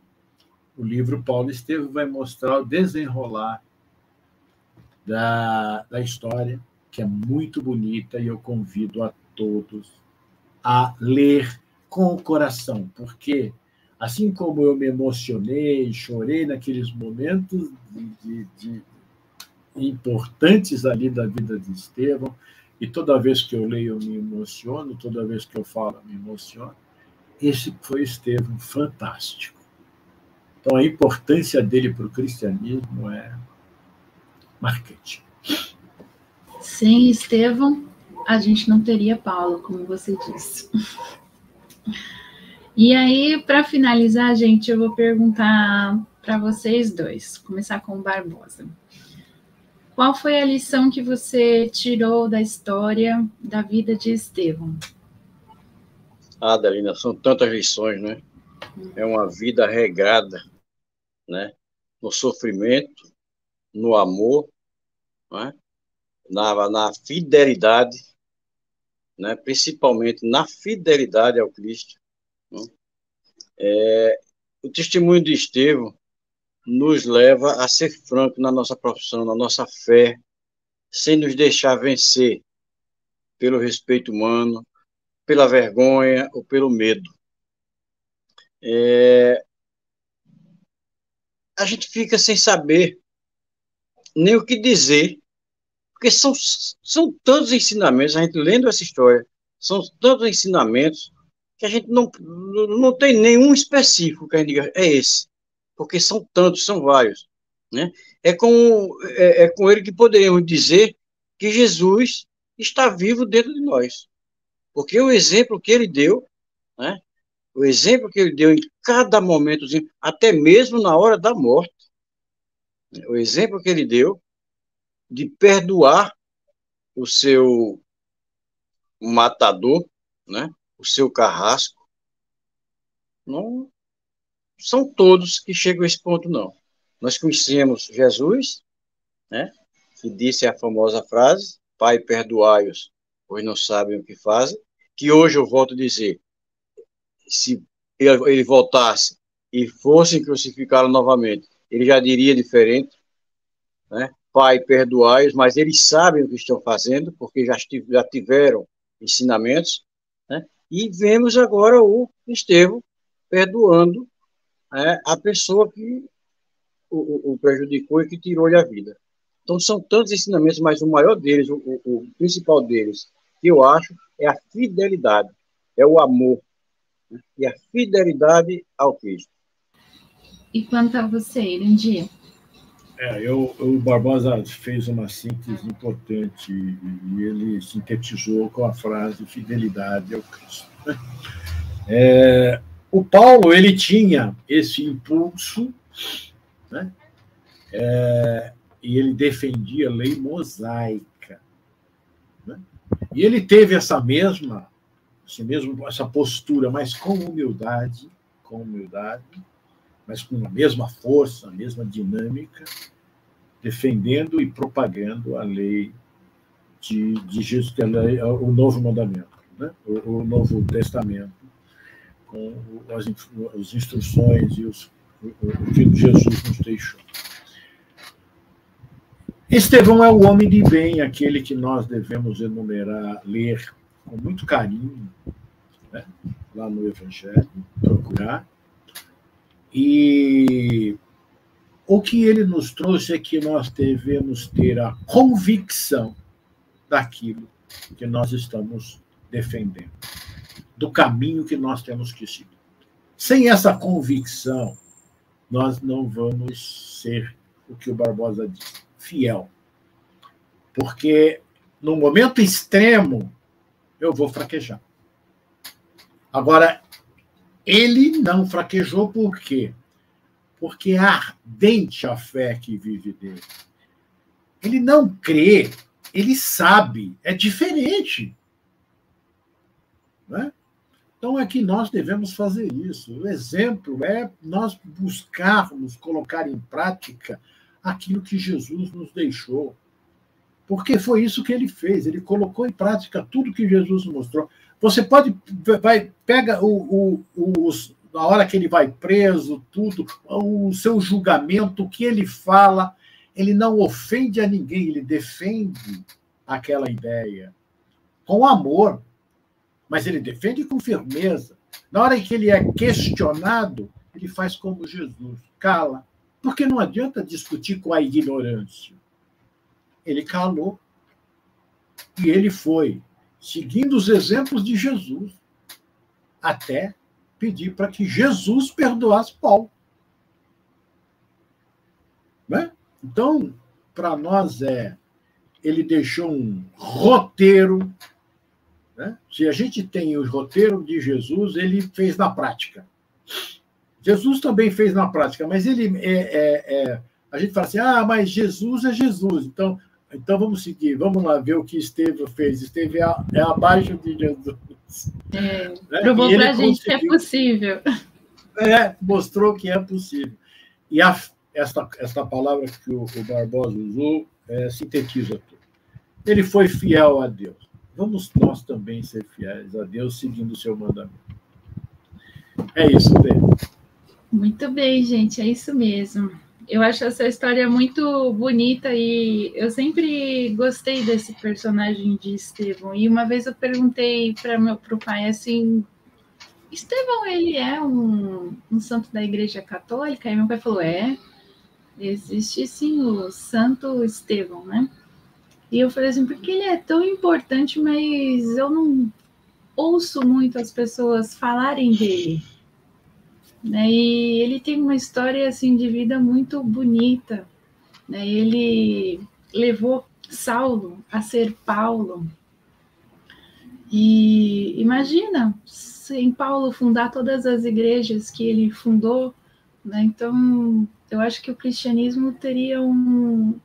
Speaker 3: o livro Paulo Estevão vai mostrar o desenrolar da história, que é muito bonita, e eu convido a todos a ler com o coração, porque assim como eu me emocionei, chorei naqueles momentos importantes ali da vida de Estevão, e toda vez que eu leio eu me emociono, toda vez que eu falo eu me emociono, esse foi Estevão fantástico. Então a importância dele para o cristianismo é marcante.
Speaker 1: Sem Estevão, a gente não teria Paulo, como você disse. E aí, para finalizar, gente, eu vou perguntar para vocês dois, começar com o Barbosa. Qual foi a lição que você tirou da história da vida de Estevão?
Speaker 2: Adelina, são tantas lições, né? É uma vida regrada, né? No sofrimento, no amor, né? Na fidelidade, né? Principalmente na fidelidade ao Cristo. Né? O testemunho de Estevão nos leva a ser franco na nossa profissão, na nossa fé, sem nos deixar vencer pelo respeito humano, pela vergonha ou pelo medo. A gente fica sem saber nem o que dizer, porque são tantos ensinamentos, a gente lendo essa história, são tantos ensinamentos que a gente não tem nenhum específico que a gente diga, é esse, porque são tantos, são vários. Né? É com ele que poderíamos dizer que Jesus está vivo dentro de nós, porque o exemplo que ele deu, né? O exemplo que ele deu em cada momento, até mesmo na hora da morte, o exemplo que ele deu de perdoar o seu matador, né? O seu carrasco, não são todos que chegam a esse ponto, não. Nós conhecemos Jesus, né? Que disse a famosa frase, Pai, perdoai-os, pois não sabem o que fazem, que hoje eu volto a dizer, se ele voltasse e fossem crucificá-lo novamente, ele já diria diferente, né? Pai, perdoai-os, mas eles sabem o que estão fazendo, porque já tiveram ensinamentos, né? E vemos agora o Estevão perdoando, né, a pessoa que o prejudicou e que tirou-lhe a vida. Então, são tantos ensinamentos, mas o maior deles, o principal deles, que eu acho, é a fidelidade, é o amor, né? E a fidelidade ao Cristo.
Speaker 1: E quanto a você, Irandia?
Speaker 3: O Barbosa fez uma síntese importante e ele sintetizou com a frase fidelidade ao Cristo. O Paulo, ele tinha esse impulso, né? E ele defendia a lei mosaica, né? E ele teve essa postura, mas com humildade, mas com a mesma força, a mesma dinâmica, defendendo e propagando a lei de Jesus, que é o novo mandamento, né? O Novo Testamento, com as instruções e o que Jesus nos deixou. Estevão é o homem de bem, aquele que nós devemos enumerar, ler com muito carinho, né? Lá no Evangelho, procurar. E o que ele nos trouxe é que nós devemos ter a convicção daquilo que nós estamos defendendo, do caminho que nós temos que seguir. Sem essa convicção, nós não vamos ser o que o Barbosa diz, fiel. Porque no momento extremo, eu vou fraquejar. Agora, ele não fraquejou por quê? Porque é ardente a fé que vive dele. Ele não crê, ele sabe, é diferente. Né? Então é que nós devemos fazer isso. O exemplo é nós buscarmos colocar em prática aquilo que Jesus nos deixou. Porque foi isso que ele fez. Ele colocou em prática tudo que Jesus mostrou. Você pega na hora que ele vai preso, tudo, o seu julgamento, o que ele fala, ele não ofende a ninguém, ele defende aquela ideia com amor, mas ele defende com firmeza. Na hora em que ele é questionado, ele faz como Jesus, cala, porque não adianta discutir com a ignorância. Ele calou e ele foi seguindo os exemplos de Jesus até pedir para que Jesus perdoasse Paulo. Né? Então, para nós ele deixou um roteiro. Né? Se a gente tem o roteiro de Jesus, ele fez na prática. Jesus também fez na prática, mas ele a gente fala assim, mas Jesus é Jesus. Então vamos seguir, vamos lá ver o que Estevão fez. Estevão é abaixo de Jesus.
Speaker 1: Né? Provou para a gente que é possível.
Speaker 3: Mostrou que é possível. E esta palavra que o Barbosa usou sintetiza tudo. Ele foi fiel a Deus. Vamos nós também ser fiéis a Deus, seguindo o seu mandamento. É isso, Pedro.
Speaker 1: Muito bem, gente, é isso mesmo. Eu acho essa história muito bonita e eu sempre gostei desse personagem de Estevão. E uma vez eu perguntei para o pai assim, Estevão, ele é um santo da Igreja Católica? E meu pai falou, existe sim o Santo Estevão, né? E eu falei assim, porque ele é tão importante, mas eu não ouço muito as pessoas falarem dele. Né? E ele tem uma história assim, de vida muito bonita. Né? Ele levou Saulo a ser Paulo. E imagina, sem Paulo fundar todas as igrejas que ele fundou. Né? Então, eu acho que o cristianismo teria um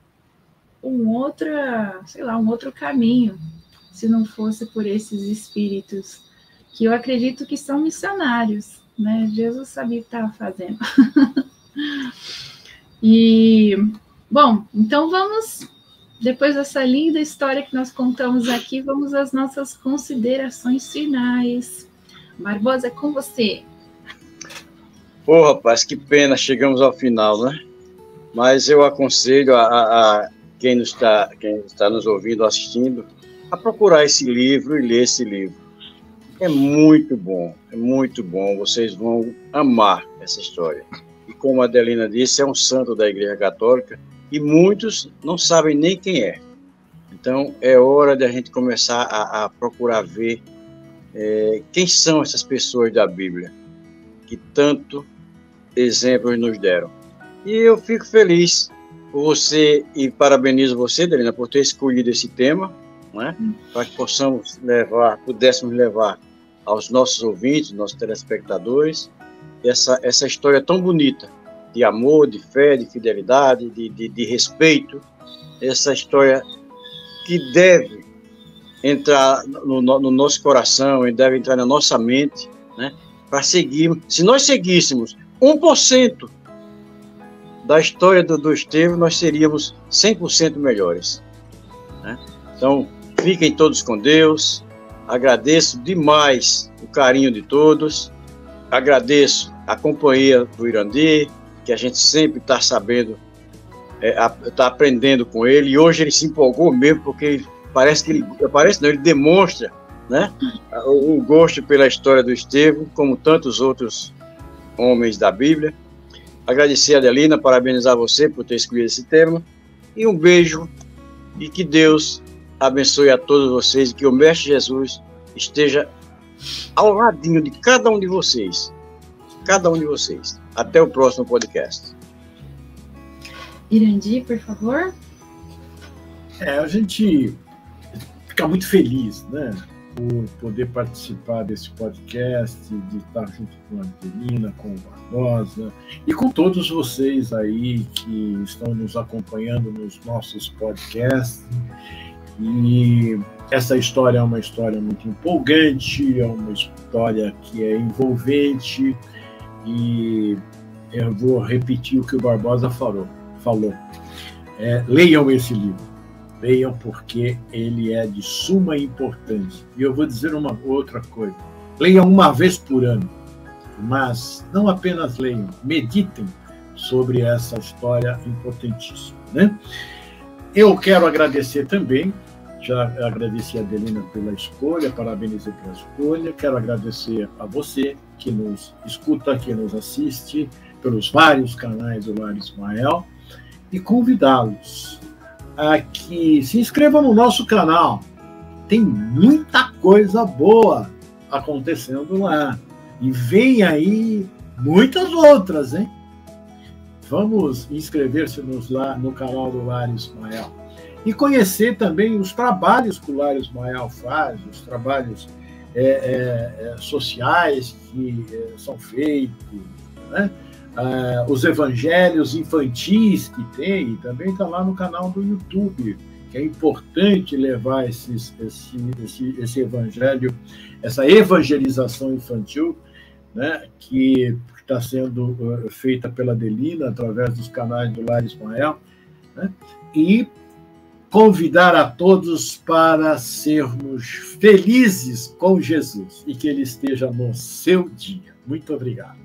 Speaker 1: outro caminho, se não fosse por esses espíritos, que eu acredito que são missionários. Né? Jesus sabia o que estava fazendo. E, bom, então vamos, depois dessa linda história que nós contamos aqui, vamos às nossas considerações finais. Barbosa, é com você.
Speaker 2: Rapaz, que pena, chegamos ao final, né? Mas eu aconselho a quem está nos ouvindo, assistindo, a procurar esse livro e ler esse livro. É muito bom, vocês vão amar essa história. E como a Adelina disse, é um santo da Igreja Católica e muitos não sabem nem quem é. Então, é hora de a gente começar a procurar ver quem são essas pessoas da Bíblia, que tanto exemplos nos deram. E eu fico feliz por você e parabenizo você, Adelina, por ter escolhido esse tema, né? Para que pudéssemos levar aos nossos ouvintes, nossos telespectadores, essa história tão bonita, de amor, de fé, de fidelidade, de respeito, essa história que deve entrar no nosso coração e deve entrar na nossa mente, né? Para seguir. Se nós seguíssemos 1% da história do Estevão, nós seríamos 100% melhores, né? Então, fiquem todos com Deus. Agradeço demais o carinho de todos. Agradeço a companhia do Irandir, que a gente sempre está sabendo, está aprendendo com ele. E hoje ele se empolgou mesmo, porque ele demonstra, né, o gosto pela história do Estevão, como tantos outros homens da Bíblia. Agradecer a Adelina, parabenizar você por ter escolhido esse tema. E um beijo e que Deus abençoe a todos vocês e que o Mestre Jesus esteja ao ladinho de cada um de vocês. Cada um de vocês. Até o próximo podcast.
Speaker 1: Irandir, por favor.
Speaker 3: A gente fica muito feliz, né, por poder participar desse podcast, de estar junto com a Adelina, com o Barbosa e com todos vocês aí que estão nos acompanhando nos nossos podcasts. E Essa história é uma história muito empolgante, é uma história que é envolvente, e eu vou repetir o que o Barbosa falou. Leiam esse livro, leiam, porque ele é de suma importância. E eu vou dizer uma outra coisa: leiam uma vez por ano, mas não apenas leiam, meditem sobre essa história importantíssima, né? Eu quero agradecer também, já agradeci a Adelina pela escolha, parabenizei pela escolha, quero agradecer a você que nos escuta, que nos assiste pelos vários canais do Lar Ismael, e convidá-los a que se inscrevam no nosso canal. Tem muita coisa boa acontecendo lá, e vem aí muitas outras, hein? Vamos inscrever-se no canal do Lar Ismael e conhecer também os trabalhos que o Lar Ismael faz, os trabalhos sociais que são feitos, né? Os evangelhos infantis que tem, também está lá no canal do YouTube, que é importante levar esse evangelho, essa evangelização infantil, né, que está sendo feita pela Adelina através dos canais do Lar Ismael, né, e convidar a todos para sermos felizes com Jesus e que Ele esteja no seu dia. Muito obrigado.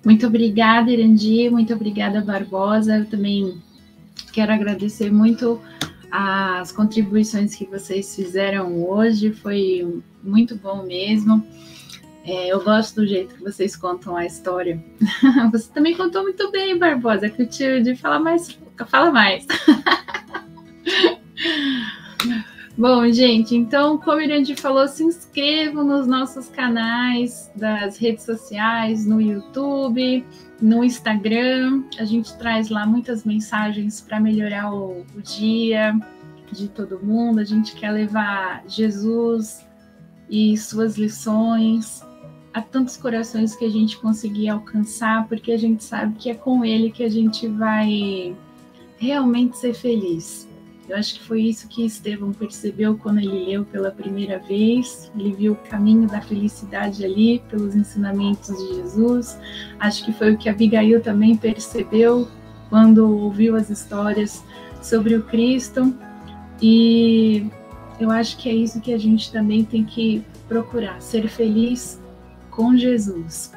Speaker 1: Muito obrigada, Irandir, muito obrigada, Barbosa. Eu também quero agradecer muito as contribuições que vocês fizeram hoje, foi muito bom mesmo. Eu gosto do jeito que vocês contam a história. Você também contou muito bem, Barbosa, que o tio de fala mais. Bom, gente, então, como o Irandir falou, se inscrevam nos nossos canais das redes sociais, no YouTube, no Instagram. A gente traz lá muitas mensagens para melhorar o dia de todo mundo. A gente quer levar Jesus e suas lições a tantos corações que a gente conseguir alcançar, porque a gente sabe que é com Ele que a gente vai realmente ser feliz. Eu acho que foi isso que Estevão percebeu quando ele leu pela primeira vez. Ele viu o caminho da felicidade ali, pelos ensinamentos de Jesus. Acho que foi o que Abigail também percebeu quando ouviu as histórias sobre o Cristo. E eu acho que é isso que a gente também tem que procurar, ser feliz com Jesus.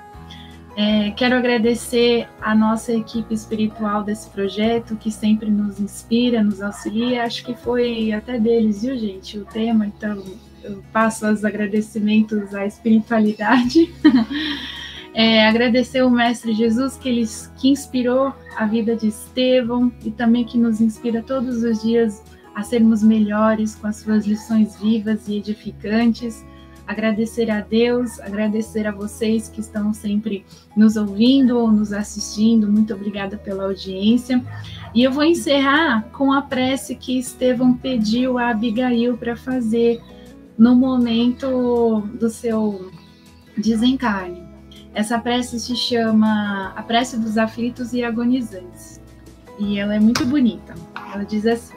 Speaker 1: Quero agradecer a nossa equipe espiritual desse projeto, que sempre nos inspira, nos auxilia. Acho que foi até deles, viu, gente, o tema, então eu passo os agradecimentos à espiritualidade. Agradecer o Mestre Jesus, que inspirou a vida de Estevão e também que nos inspira todos os dias a sermos melhores com as suas lições vivas e edificantes. Agradecer a Deus, agradecer a vocês que estão sempre nos ouvindo ou nos assistindo. Muito obrigada pela audiência. E eu vou encerrar com a prece que Estevão pediu a Abigail para fazer no momento do seu desencarne. Essa prece se chama A Prece dos Aflitos e Agonizantes. E ela é muito bonita. Ela diz assim: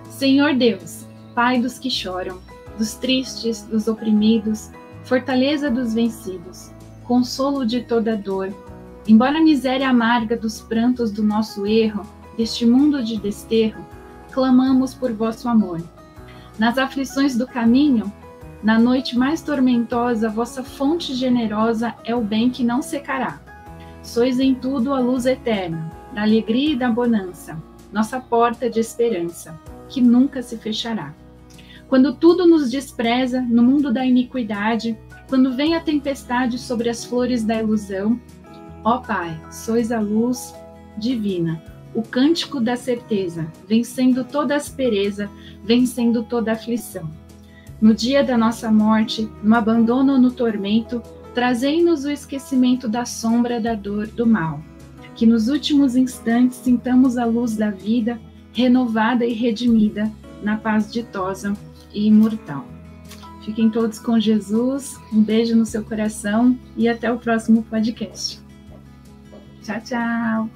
Speaker 1: Senhor Deus, Pai dos que choram, dos tristes, dos oprimidos, fortaleza dos vencidos, consolo de toda dor, embora a miséria amarga dos prantos do nosso erro, deste mundo de desterro, clamamos por vosso amor. Nas aflições do caminho, na noite mais tormentosa, vossa fonte generosa é o bem que não secará. Sois em tudo a luz eterna, da alegria e da bonança, nossa porta de esperança, que nunca se fechará. Quando tudo nos despreza no mundo da iniquidade, quando vem a tempestade sobre as flores da ilusão, ó Pai, sois a luz divina, o cântico da certeza, vencendo toda aspereza, vencendo toda aflição. No dia da nossa morte, no abandono ou no tormento, trazei-nos o esquecimento da sombra, da dor, do mal. Que nos últimos instantes sintamos a luz da vida, renovada e redimida, na paz ditosa e imortal. Fiquem todos com Jesus, um beijo no seu coração e até o próximo podcast. Tchau, tchau!